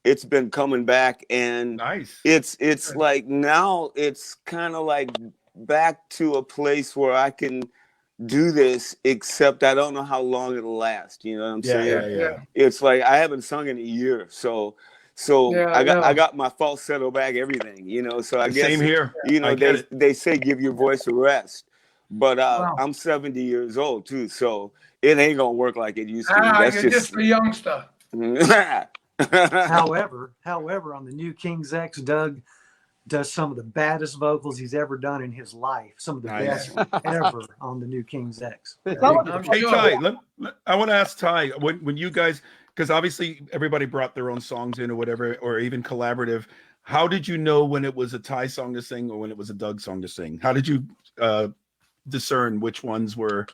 it's been coming back, and nice. It's like now it's kind of like back to a place where I can do this, except I don't know how long it'll last. You know what I'm saying? Yeah. It's like I haven't sung in a year, so I got my falsetto back, everything. So I guess same here. They say give your voice a rest, but I'm 70 years old too, so it ain't gonna work like it used to. That's you're just a youngster. However, on the new King's X, Doug does some of the baddest vocals he's ever done in his life. Some of the best ever on the new King's X. Hey, Ty, I want to ask Ty, when you guys, because obviously everybody brought their own songs in or whatever, or even collaborative, how did you know when it was a Ty song to sing or when it was a Doug song to sing? How did you discern which ones were?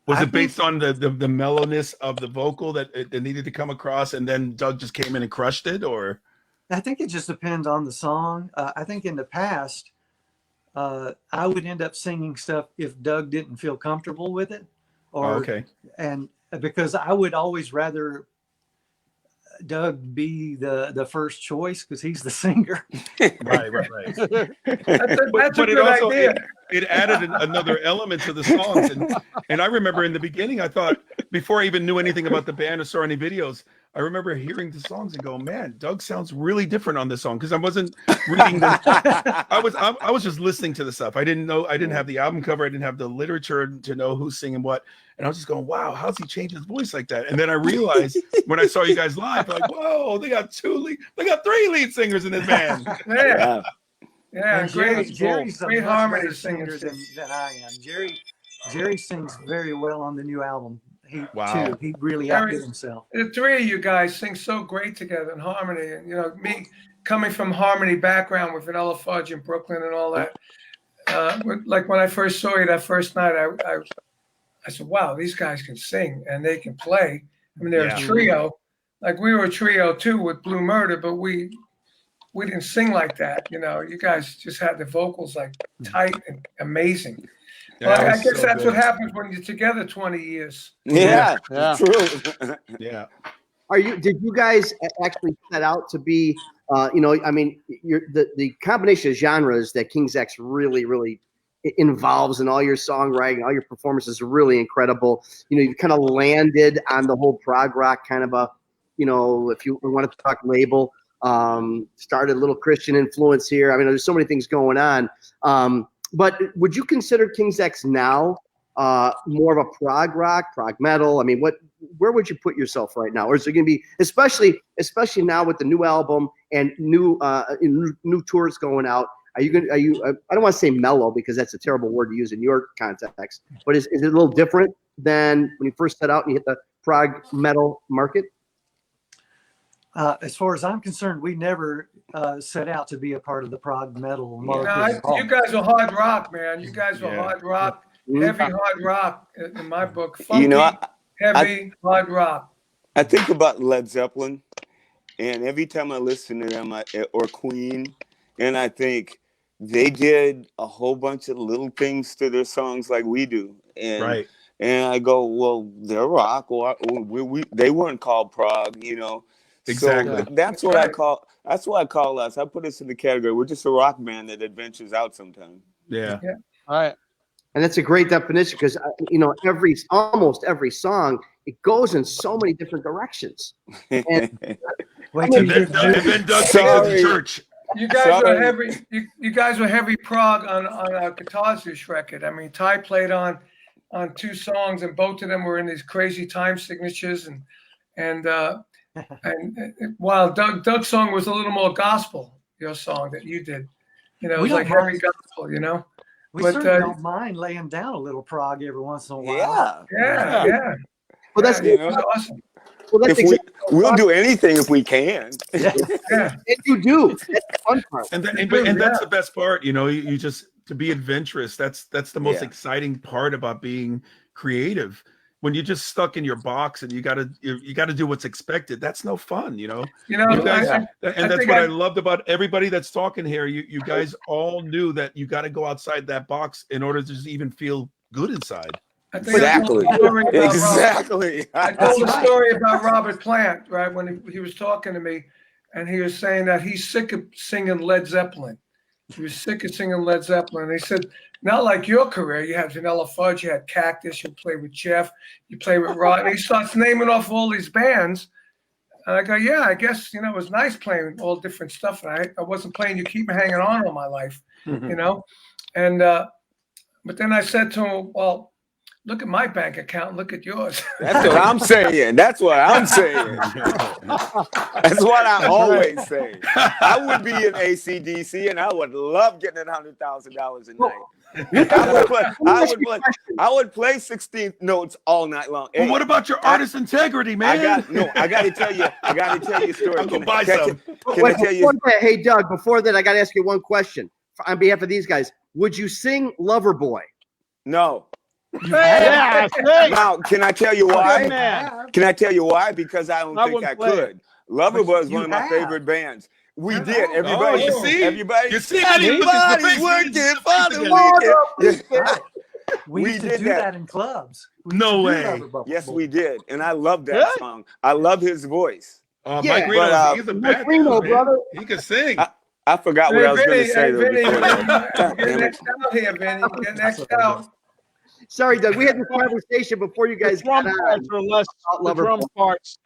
Was it based on the mellowness of the vocal that it needed to come across, and then Doug just came in and crushed it, or? I think it just depends on the song. I think in the past, I would end up singing stuff if Doug didn't feel comfortable with it, and because I would always rather Doug be the first choice because he's the singer. Right. That's a good idea. It added another element to the songs, and I remember in the beginning, I thought before I even knew anything about the band or saw any videos, I remember hearing the songs and going, man, Doug sounds really different on this song, because I wasn't reading the I was just listening to the stuff. I didn't have the album cover, I didn't have the literature to know who's singing what, and I was just going, wow, how's he changed his voice like that? And then I realized when I saw you guys live, like, whoa, they got 3 lead singers in this band. Yeah, Jerry's great harmony singer than I am. Jerry sings very well on the new album. He really outdid himself. The 3 of you guys sing so great together in harmony. And me coming from harmony background with Vanilla Fudge in Brooklyn and all that. Like when I first saw you that first night, I said, wow, these guys can sing and they can play. I mean, they're a trio. Like we were a trio too with Blue Murder, but we didn't sing like that. You guys just had the vocals like tight and amazing. Well, I guess that's what happens when you're together 20 years. Yeah. True. Yeah. Did you guys actually set out to be? I mean, the combination of genres that King's X really involves in all your songwriting, all your performances are really incredible. You've kind of landed on the whole prog rock kind of a, if you want to talk label, started a little Christian influence here. I mean, there's so many things going on. But would you consider King's X now more of a prog rock, prog metal? I mean, where would you put yourself right now? Or is it going to be, especially now with the new album and new tours going out? I don't want to say mellow because that's a terrible word to use in your context, but is it a little different than when you first set out and you hit the prog metal market? As far as I'm concerned, we never set out to be a part of the prog metal market. You guys are hard rock, man. You guys are hard rock, heavy hard rock in my book. Funky, heavy hard rock. I think about Led Zeppelin, and every time I listen to them, or Queen, and I think they did a whole bunch of little things to their songs like we do. And I go, well, they're rock, or they weren't called prog, Exactly. So that's what I call us. I put us in the category. We're just a rock band that adventures out sometimes. Yeah. All right. And that's a great definition because almost every song, it goes in so many different directions. And then Doug takes it to church. You guys are heavy. You guys were heavy prog on our Guitars record. I mean, Ty played on 2 songs, and both of them were in these crazy time signatures. And while Doug's song was a little more gospel, your song that you did, it was like heavy gospel, We certainly don't mind laying down a little prog every once in a while. Yeah. Well, that's awesome. Well, that's we'll do anything if we can. And you do. That's the fun part. And that's the best part. You just to be adventurous. That's the most exciting part about being creative. When you're just stuck in your box and you got to do what's expected, that's no fun. You guys, that's what I loved about everybody that's talking here. You guys all knew that you got to go outside that box in order to just even feel good inside. Exactly. I told a story about Robert Plant, right? When he was talking to me, and he was saying that he's sick of singing Led Zeppelin. He was sick of singing Led Zeppelin. And he said, not like your career. You had Vanilla Fudge, you had Cactus, you play with Jeff, you play with Rod. And he starts naming off all these bands. And I go, yeah, I guess, it was nice playing all different stuff. And I wasn't playing You Keep Me Hanging On all my life, And but then I said to him, well, look at my bank account. Look at yours. That's what I'm saying. That's what That's what I always say. I would be in AC/DC, and I would love getting $100,000 a night. I would play 16th notes all night long. Well, what about your artist integrity, man? I got to tell you a story. I'm gonna buy some. Can I tell you? Hey, Doug. Before that, I got to ask you one question on behalf of these guys. Would you sing Loverboy? No. Yeah, now, can I tell you why? Can I tell you why? Because I don't think I could. Loverboy is one of my favorite bands. We did. Everybody, everybody working for the weekend. We used to do that in clubs. No way. Yes, we did. And I love that song. I love his voice. Mike Reno, he's a bad brother. He can sing. I forgot what I was going to say. Vinny, get next out here, Vinny. Get next out. Sorry, Doug. We had this conversation before you guys got on. The drum parts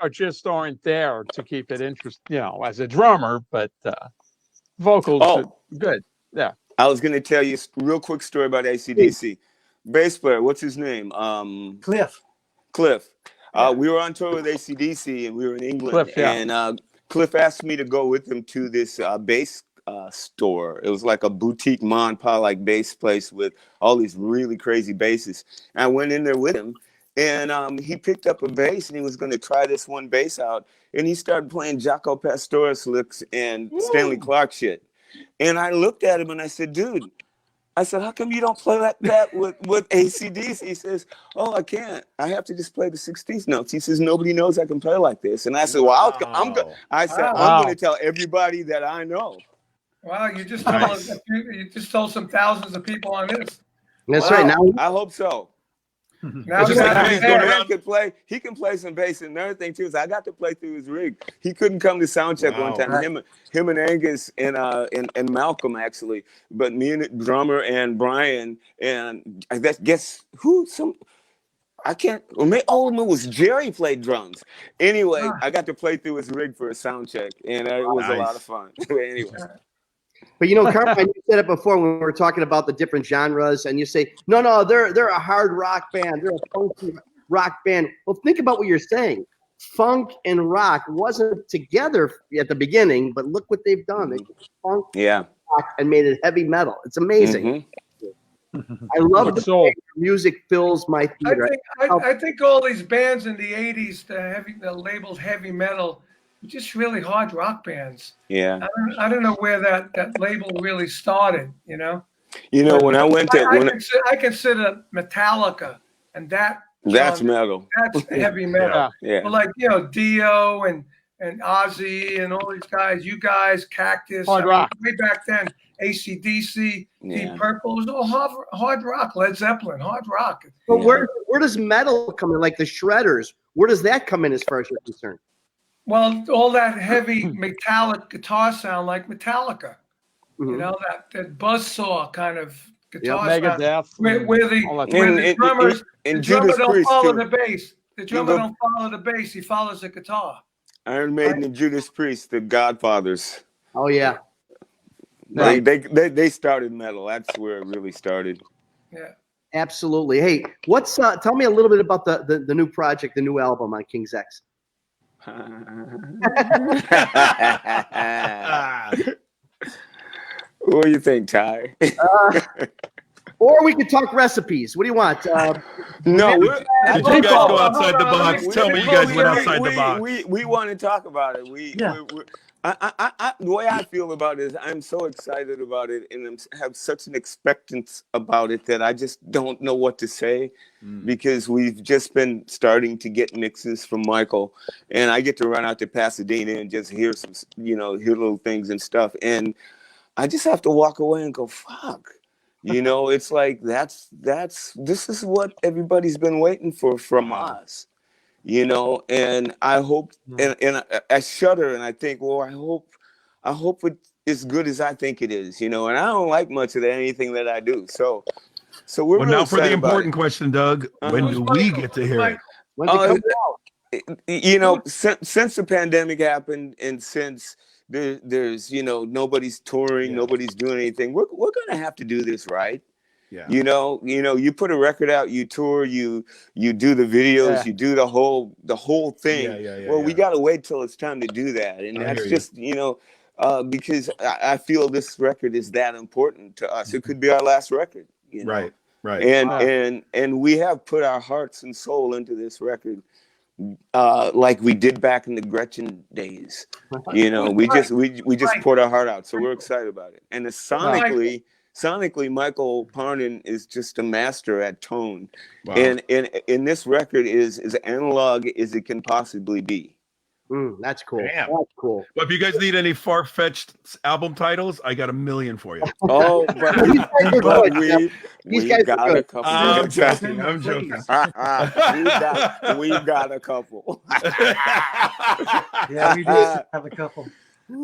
aren't there to keep it interesting, as a drummer, but vocals are good. Yeah. I was going to tell you a real quick story about AC/DC. Bass player, what's his name? Cliff. We were on tour with AC/DC, and we were in England. And Cliff asked me to go with him to this bass store. It was like a boutique mon pa like bass place with all these really crazy basses. And I went in there with him, and he picked up a bass, and he was going to try this one bass out, and he started playing Jaco Pastorius licks and Stanley Clarke shit. And I looked at him and I said, dude, how come you don't play like that with AC/DC? He says, I can't. I have to just play the 16th notes. He says, nobody knows I can play like this. And I said, I'm going to tell everybody that I know. Wow, you just told some thousands of people on this. That's right. Now I hope so. Now It's we just got like a me The going band. man around. could play. He can play some bass. And another thing too is I got to play through his rig. He couldn't come to sound check one Wow. time. Right. Him and Angus and Malcolm actually. But me and the drummer and Brian and I guess who I can't. Or maybe, oh, it was Jerry played drums. Anyway, I got to play through his rig for a sound check, and it was a lot of fun. Anyway. But you know, Carmine, you said it before when we were talking about the different genres, and you say, no, they're a hard rock band, they're a funky rock band. Well, think about what you're saying. Funk and rock wasn't together at the beginning, but look what they've done. They took funk, rock, and made it heavy metal. It's amazing. Mhm. I love Good the soul. way music fills my theater. I think all these bands in the '80s, the labeled heavy metal, were just really hard rock bands. Yeah. I don't know where that label really started. You know. You know, when I went to I consider Metallica and that that's genre, metal. that's heavy metal. Yeah. But like Dio and Ozzy and all these guys, you guys, Cactus, Hard rock. way back then, AC/DC, Yeah. Deep Purple, it was all hard rock. Led Zeppelin, hard rock. But where does metal come in? Like the Shredders, where does that come in as far as you're concerned? Well, all that heavy metallic guitar sound like Metallica. Mhm. You know, that buzzsaw kind of guitar sound. Megadeth. Where all that. the drummers, and the drummer Judas don't Priest follow too. the bass. The drummer don't follow the bass. He follows the guitar. Iron Maiden and Judas Priest, the Godfathers. Oh yeah, They started metal. That's where it really started. Yeah. absolutely. Hey, what's tell me a little bit about the new project, the new album on King's X. What do you think, Ty? Or we could talk recipes. What do you want? No, Did you guys go outside the box? Tell me you guys went outside the box. We want to talk about it. The way I feel about it is I'm so excited about it and have such an expectance about it that I just don't know what to say because we've just been starting to get mixes from Michael, and I get to run out to Pasadena and just hear some, hear little things and stuff, and I just have to walk away and go, fuck. It's like this is what everybody's been waiting for from us. And I hope, and I shudder and I think, well, I hope it's as good as I think it is, and I don't like much of anything that I do. So we're Well, really now for the excited about important question, Doug. When do we get to hear it? When's it coming out? Since the pandemic happened and since there's nobody's touring, nobody's doing anything, we're gonna have to do this right. Yeah. You put a record out, you tour, you do the videos, you do the whole thing. We got to wait till it's time to do that, and that's just because I feel this record is that important to us. It could be our last record. Right. And we have put our hearts and soul into this record, like we did back in the Gretchen days. We just poured our heart out, so we're excited about it. And sonically, Michael Parnin is just a master at tone. Wow. And this record is as analog as it can possibly be. That's cool. Damn. That's cool. Well, if you guys need any far-fetched album titles, I got 1,000,000 for you. Oh, but we got a couple. I'm joking. We've got a couple. Yeah, we do have a couple.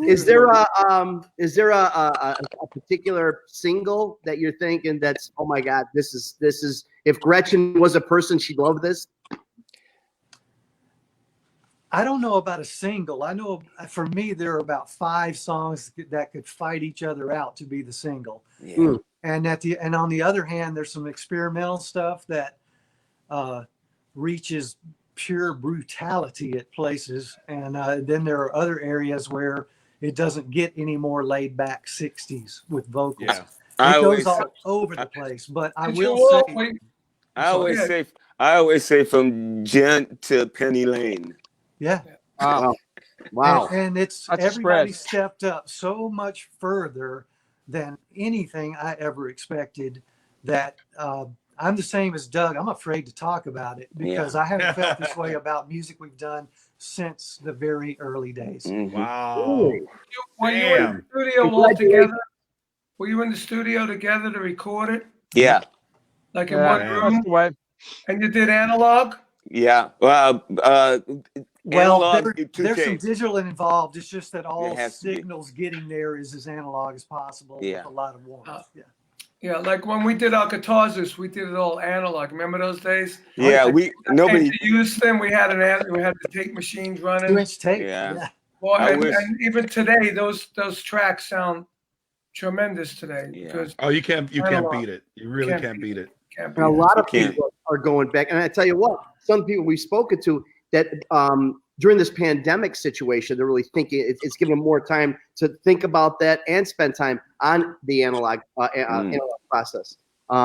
Is there a particular single that you're thinking that's, oh my God, this is if Gretchen was a person, she'd love this? I don't know about a single. I know for me there are about 5 songs that could fight each other out to be the single. Yeah. And on the other hand, there's some experimental stuff that reaches pure brutality at places, and then there are other areas where it doesn't get any more laid back 60s with vocals. Yeah. It goes all over the place, but I will say, I always say from Gent to Penny Lane. yeah. Wow. And it's That's everybody spread. stepped up so much further than anything I ever expected that I'm the same as Doug. I'm afraid to talk about it because I haven't felt this way about music we've done since the very early days. Mm-hmm. Wow. Were you in the studio all together? Were you in the studio together to record it? Yeah. Like in one room? That's the way. And you did analog? Yeah. Well, Analog, two there's some tapes. digital involved. It's just that all has to be. signals getting there is as analog as possible with a lot of warmth. Yeah, like when we did our guitars, we did it all analog. Remember those days? Yeah, nobody to use them. We had the tape machines running. 2-inch tape. Yeah. Well, and even today, those tracks sound tremendous today. Yeah. Because you can't beat it. You really can't beat it. Can't And a lot of people are going back. And I tell you what, some people we've spoken to that during this pandemic situation, they're really thinking it's giving them more time to think about that and spend time on the analog process,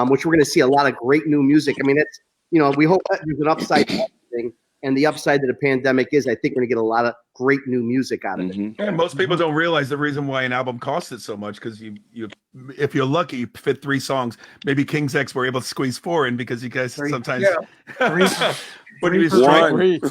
which we're going to see a lot of great new music. I mean, it's, we hope that there's an upside to everything. And the upside to the pandemic is, I think we're going to get a lot of great new music out of it. Yeah, most people don't realize the reason why an album costs it so much, because you if you're lucky, you fit 3 songs. Maybe King's X were able to squeeze 4 in because you guys sometimes. When you stripe,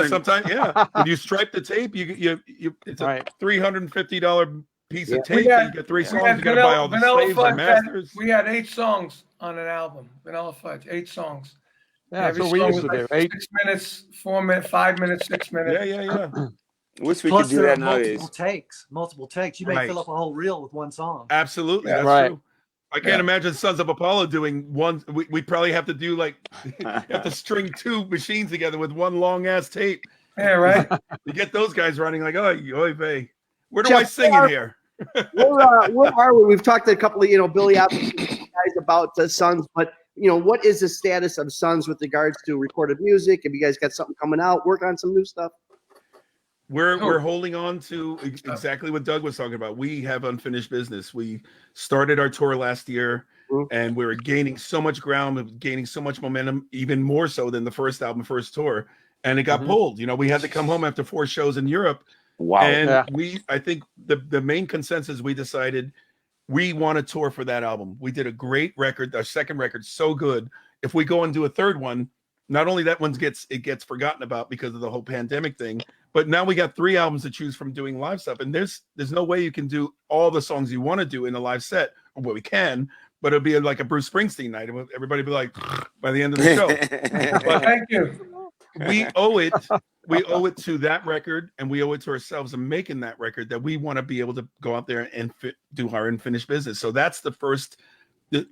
sometimes when you stripe the tape, it's a $350 piece of tape. You get 3 songs. You got to buy all the slaves and masters. We had 8 songs on an album. Vanilla Fudge, 8 songs. Yeah, that's what we used to do. 6 minutes, 4 minutes, 5 minutes, 6 minutes. Yeah. Wish we Plus, could do that nowadays. Multiple takes. You may fill up a whole reel with one song. Absolutely, Yeah. that's true. I can't imagine Sons of Apollo doing one. We probably have to do have to string 2 machines together with one long ass tape. Yeah, right. You get those guys running like, oy vey. Where do I sing in here? Where are we? We've talked to a couple of Billy Appice guys about the Sons, but what is the status of Sons with regards to recorded music? Have you guys got something coming out? Work on some new stuff? We're holding on to exactly what Doug was talking about. We have unfinished business. We started our tour last year, and we were gaining so much ground, gaining so much momentum, even more so than the first album, first tour. And it got pulled. We had to come home after 4 shows in Europe. Wow. And I think the main consensus, we decided we want to tour for that album. We did a great record. Our second record, so good. If we go and do a third one, not only that one gets forgotten about because of the whole pandemic thing, but now we got 3 albums to choose from doing live stuff. And there's no way you can do all the songs you want to do in a live set. Well, we can, but it'll be like a Bruce Springsteen night. Everybody will be like, by the end of the show. But thank you. We owe it to that record, and we owe it to ourselves in making that record, that we want to be able to go out there and do our unfinished business. So that's the first.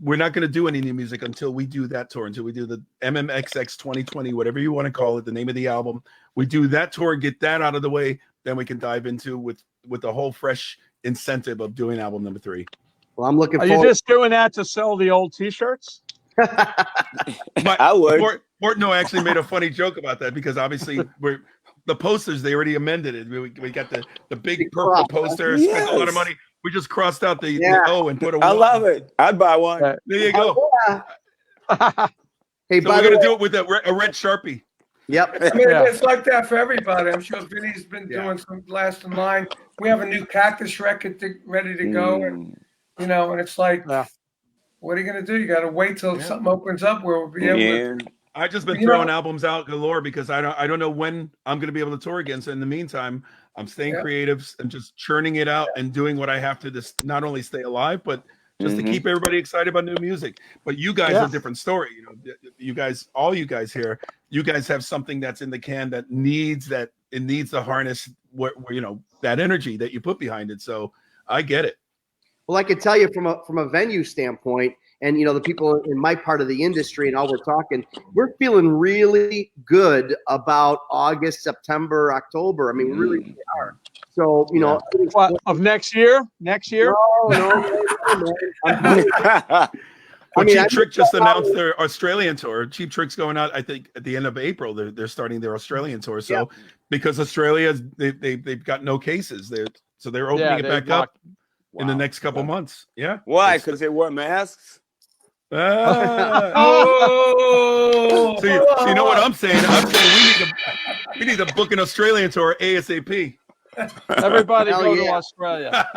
We're not going to do any new music until we do that tour, until we do the MMXX 2020, whatever you want to call it, the name of the album. We do that tour, get that out of the way, then we can dive into with the whole fresh incentive of doing album number 3. Well, I'm looking forward. Are you just doing that to sell the old T-shirts? I would. Portnoy actually made a funny joke about that, because obviously the posters, they already amended it. We got the big purple poster, spent a lot of money. We just crossed out the O and put a 1. I love it. I'd buy one. There you go. Hey, so we're going to do it with a red Sharpie. Yep. I mean, it's like that for everybody. I'm sure Vinny's been doing some last in line. We have a new Cactus record ready to go. And, and it's like, what are you going to do? You got to wait till something opens up where we'll be able to. I've just been throwing albums out galore because I don't know when I'm going to be able to tour again. So in the meantime, I'm staying creative and just churning it out and doing what I have to not only stay alive, but just to keep everybody excited about new music. But you guys are a different story. You guys, all you guys here, you guys have something that's in the can that needs to harness that energy that you put behind it. So I get it. Well, I can tell you from a venue standpoint, and the people in my part of the industry and all we're feeling really good about August, September, October. I mean, we really are. So, what, of next year? Next year? No. Cheap Trick just announced their Australian tour. Cheap Trick's going out, I think, at the end of April. They're starting their Australian tour. So, because Australia, they've got no cases, they're opening it back up in the next couple months. Yeah. Why? Because they wear masks. So you know what I'm saying? I'm saying we need to book an Australian tour ASAP. Everybody go to Australia.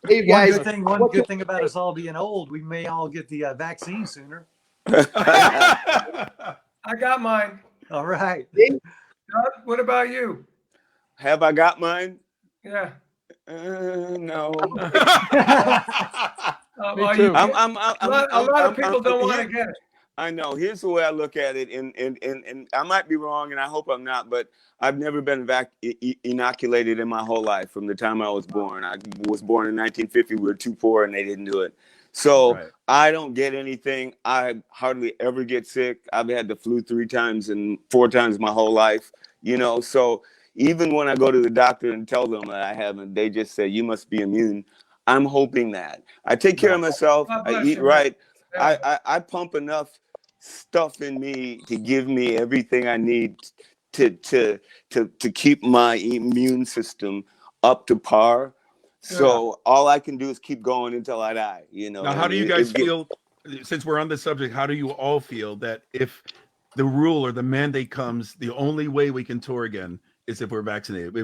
Hey, you guys. One good thing about us all being old, we may all get the vaccine sooner. I got mine. All right. Doug, what about you? Have I got mine? Yeah. No. Me too. A lot of people don't want to get it. I know. Here's the way I look at it, and I might be wrong, and I hope I'm not, but I've never been inoculated in my whole life from the time I was born. I was born in 1950. We were too poor, and they didn't do it. So I don't get anything. I hardly ever get sick. I've had the flu 3 times and 4 times my whole life, you know. So even when I go to the doctor and tell them that I haven't, they just say, you must be immune. I'm hoping that. I take care of myself. I eat right. I pump enough stuff in me to give me everything I need to keep my immune system up to par. So all I can do is keep going until I die, you know. Now, how do you guys feel, since we're on this subject, how do you all feel that if the rule or the mandate comes, the only way we can tour again is if we're vaccinated?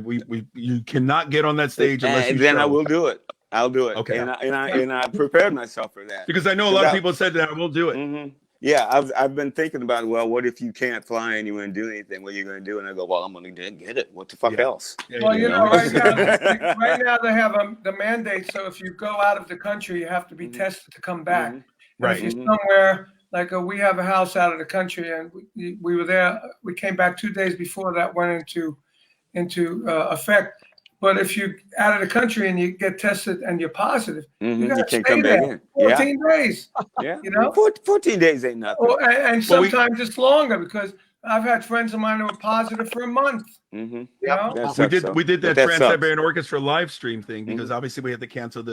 You cannot get on that stage unless you then show. I will do it. I'll do it. Okay. And I prepared myself for that. Because I know a lot of people said that I will do it. Mm-hmm. Yeah, I've been thinking about, well, what if you can't fly anywhere and do anything? What are you going to do? And I go, well, I'm going to get it. What the fuck else? Well, you know, right now they have the mandate. So if you go out of the country, you have to be tested to come back. Right. If you're somewhere, like we have a house out of the country, and we were there. We came back 2 days before that went into effect. But if you're out of the country and you get tested and you're positive, you got to stay there 14 days. Yeah, you know, 14 days ain't nothing. And sometimes it's longer, because I've had friends of mine who were positive for a month. You know? We did that Trans-Siberian Orchestra live stream thing because obviously we had to cancel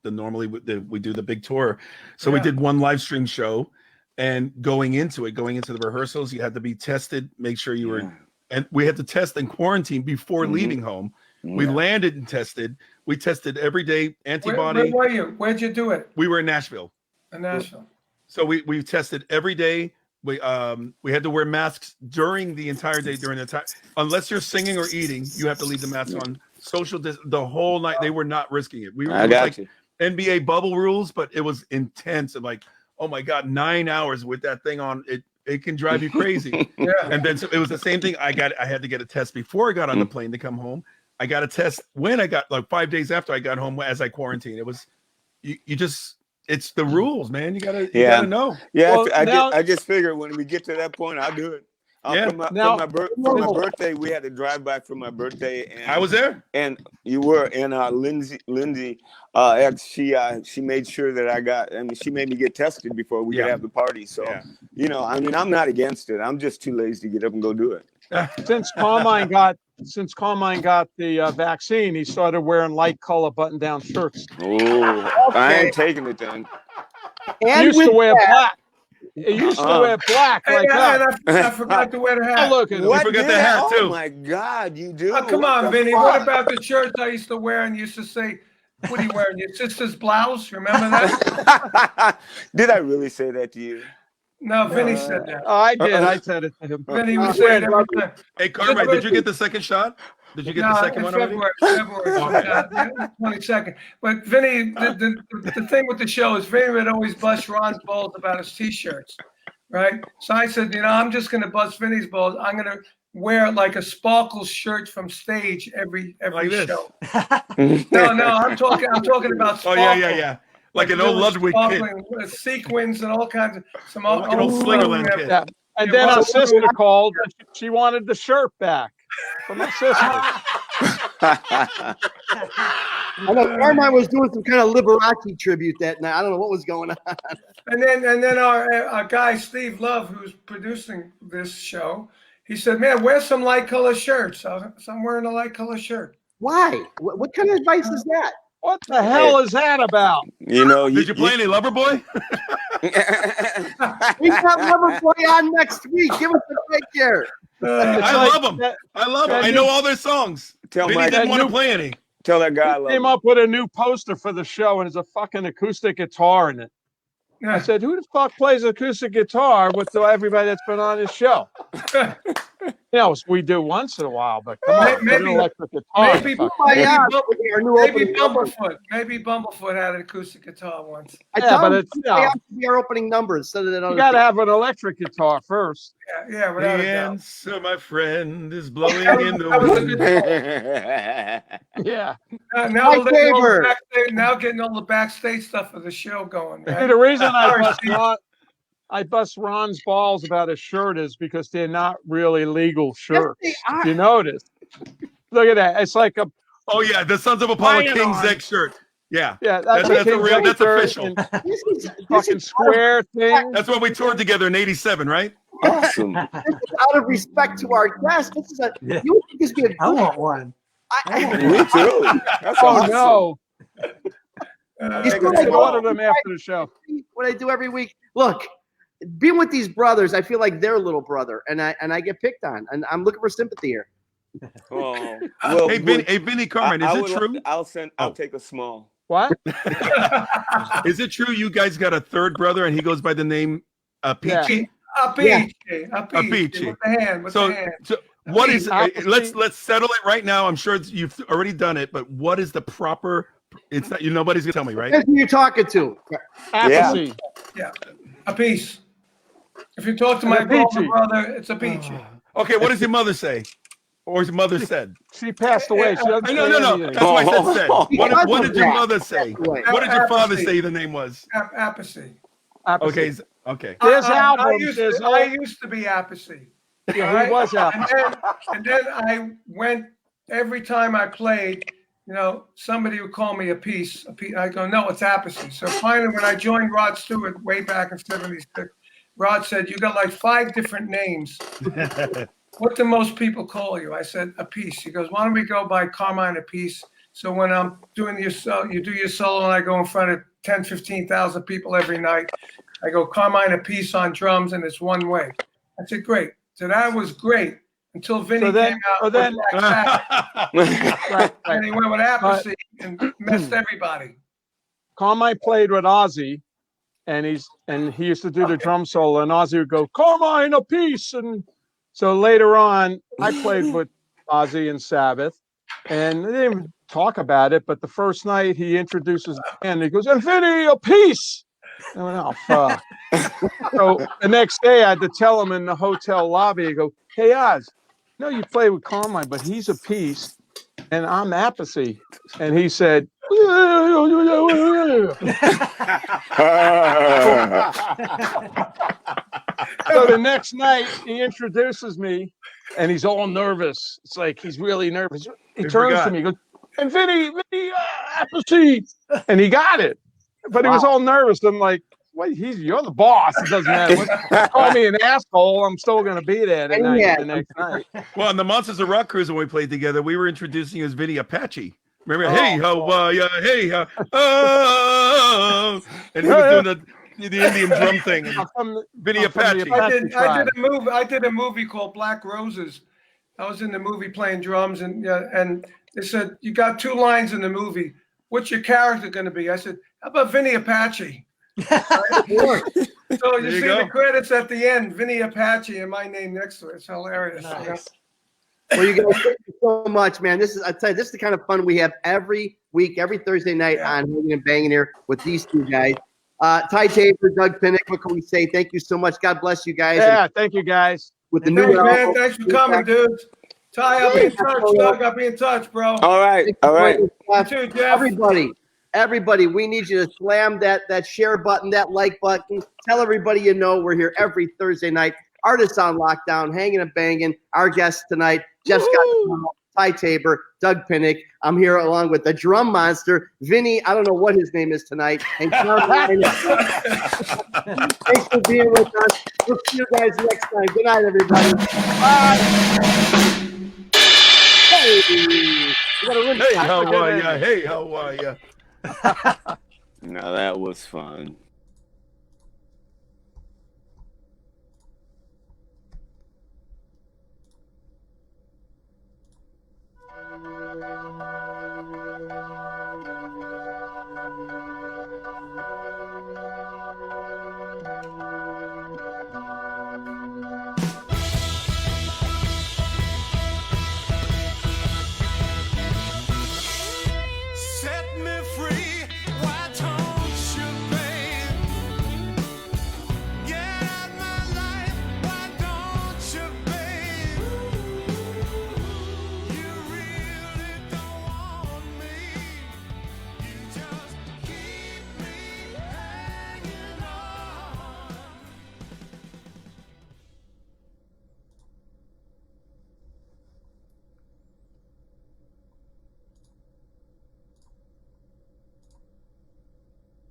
normally we do the big tour, so we did one live stream show, and going into the rehearsals, you had to be tested, make sure you were, and we had to test and quarantine before leaving home. We landed and tested. We tested every day, antibody. Where were you? Where'd you do it? We were in Nashville. In Nashville. So we tested every day. We had to wear masks during the entire day, unless you're singing or eating, you have to leave the mask on. Social the whole night. They were not risking it. I got you. NBA bubble rules, but it was intense. And like, oh my God, 9 hours with that thing on, it can drive you crazy. And then so it was the same thing. I had to get a test before I got on the plane to come home. I got a test when I got, like 5 days after I got home, as I quarantined. It was, you just, it's the rules, man. You gotta know. Yeah, well, I just figured when we get to that point, I'll do it. For my birthday, we had to drive back for my birthday, and I was there. And you were. And Lindsay, ex, she made sure that I got. I mean, she made me get tested before we could have the party. So, you know, I mean, I'm not against it. I'm just too lazy to get up and go do it. Since Carmine got the vaccine, he started wearing light color button-down shirts. Oh, I ain't taking it then. And he used to wear black. He used to wear black like that. I forgot to wear the hat. Look at him. You forgot the hat too. Oh my God, you do. Oh, come on, Vinny. What about the shirts I used to wear and used to say, what are you wearing? Your sister's blouse? Remember that? Did I really say that to you? No, Vinny said that. Oh, I did. I said it to him. Vinny was saying every time. Hey, Carmine, did you get the second shot? Did you get the second one already? February 22nd. But Vinny, the thing with the show is Vinny would always bust Ron's balls about his T-shirts, right? So I said, you know, I'm just going to bust Vinny's balls. I'm going to wear like a sparkle shirt from stage every like show. No, I'm talking about sparkle. Oh yeah. Like an old Ludwig kid. With sequins and all kinds of some old Slingerland kid. Yeah. And then our sister called. And she wanted the shirt back from her sister. I know Carmine was doing some kind of Liberace tribute that night. I don't know what was going on. And then our guy Steve Love, who's producing this show, he said, "Man, wear some light color shirts." So I'm wearing a light color shirt. Why? What kind of advice is that? What the hell is that about? You know, did you play any Loverboy? We got Loverboy on next week. Give us a break here. I love them. I know all their songs. Vinny didn't want to play any. Tell that guy I love came up with a new poster for the show, and there's a fucking acoustic guitar in it. I said, who the fuck plays acoustic guitar with everybody that's been on this show? You know, we do once in a while, but come on, maybe electric guitar. Maybe Bumblefoot had an acoustic guitar once. But it's to be our opening number instead of that. You got to have an electric guitar first. Yeah. The answer, my friend, is blowing in the wind. Yeah. Now getting all the backstage stuff of the show going. Right? The reason I bust Ron's balls about his shirt is because they're not really legal shirts. Yes, they If you notice, look at that. It's like a Oh yeah, the Sons of Apollo Lion King's on. X shirt. Yeah, yeah. that's a a real. That's official. this is Fucking square thing. That's when we toured together in '87, right? Awesome. This is out of respect to our guests. This is Yeah. you would think this would be a I good. want one. Me too. That's Oh awesome. no! You still I like ordered them after the show. what I do every week. Look, being with these brothers, I feel like their little brother, and I get picked on, and I'm looking for sympathy here. Oh, well, Hey, Vinny, Carmine, is it true? I'll take a small. What? Is it true you guys got a third brother and he goes by the name Peachy? Appice. Appice. With the hand. With the hand. So what is? Appice. Let's settle it right now. I'm sure you've already done it, but what is the proper? It's not. Nobody's gonna tell me, right? That's who you're talking to. Appice. Yeah. Appice. If you talk to my Appice. brother, it's Appice. Okay, what does your mother say? Or his mother said? She passed away. She doesn't say No. anything. That's why I said. What did your mother say? What did your father say the name was? Appice. Appice. Okay. There's I albums. used to be Appice. Yeah, he was Appice. And then I went every time I played. Somebody would call me Appice. I go, no, it's Appice. So finally, when I joined Rod Stewart way back in '76, Rod said, you got like 5 different names. What do most people call you? I said, Appice. He goes, why don't we go by Carmine Appice? So when I'm doing you do your solo and I go in front of 10, 15,000 people every night, I go Carmine Appice on drums and it's one way. I said, great. So that was great until Vinny came out with Black Sabbath. Right. And he went with Appice and messed everybody. Carmine played with Ozzy, and he used to do the drum solo, and Ozzy would go, Carmine Appice, and so later on, I played with Ozzy and Sabbath, and they didn't even talk about it. But the first night, he introduces the band. He goes, "And Vinny, Appice." I went, "Oh fuck!" So the next day, I had to tell him in the hotel lobby. I go, "Hey Oz, no, you play with Carmine, but he's Appice, and I'm Appice." And he said, so the next night he introduces me and he's all nervous. It's like he's really nervous. He turns to me, he goes, "And Vinny, Appice," and he got it. But he was all nervous. I'm like, "Wait, you're the boss. It doesn't matter. Call me an asshole. I'm still gonna be there tonight, the next night." Well, on the Monsters of Rock cruise when we played together, we were introducing you as Vinny Apache. Remember? Hey, how ya? Hey, and he was doing the Indian drum thing. Vinny Apache. I did a movie called Black Roses. I was in the movie playing drums, and they said, "You got 2 lines in the movie. What's your character going to be?" I said, "How about Vinny Apache?" So you see the credits at the end, Vinny Apache, and my name next to it. It's hilarious. Nice. Well, you guys, thank you so much, man. This is the kind of fun we have every week, every Thursday night on Hangin' Bangin' here with these 2 guys. Ty Tabor, Doug Pinnick, what can we say? Thank you so much. God bless you guys. Yeah, thank you guys. With the Thanks, new man. Thanks for coming, dudes. Ty, I'll be in touch. Doug, I'll be in touch, bro. All right. You too, Jeff. Everybody, we need you to slam that share button, that like button. Tell everybody you know we're here every Thursday night. Artists on Lockdown, Hangin' and Bangin'. Our guests tonight, Jeff Scott, Ty Tabor, Doug Pinnick. I'm here along with the drum monster, Vinny. I don't know what his name is tonight. And Carmine. Thanks for being with us. We'll see you guys next time. Good night, everybody. Bye. Hey, how are ya? Hey, how are ya? Now that was fun.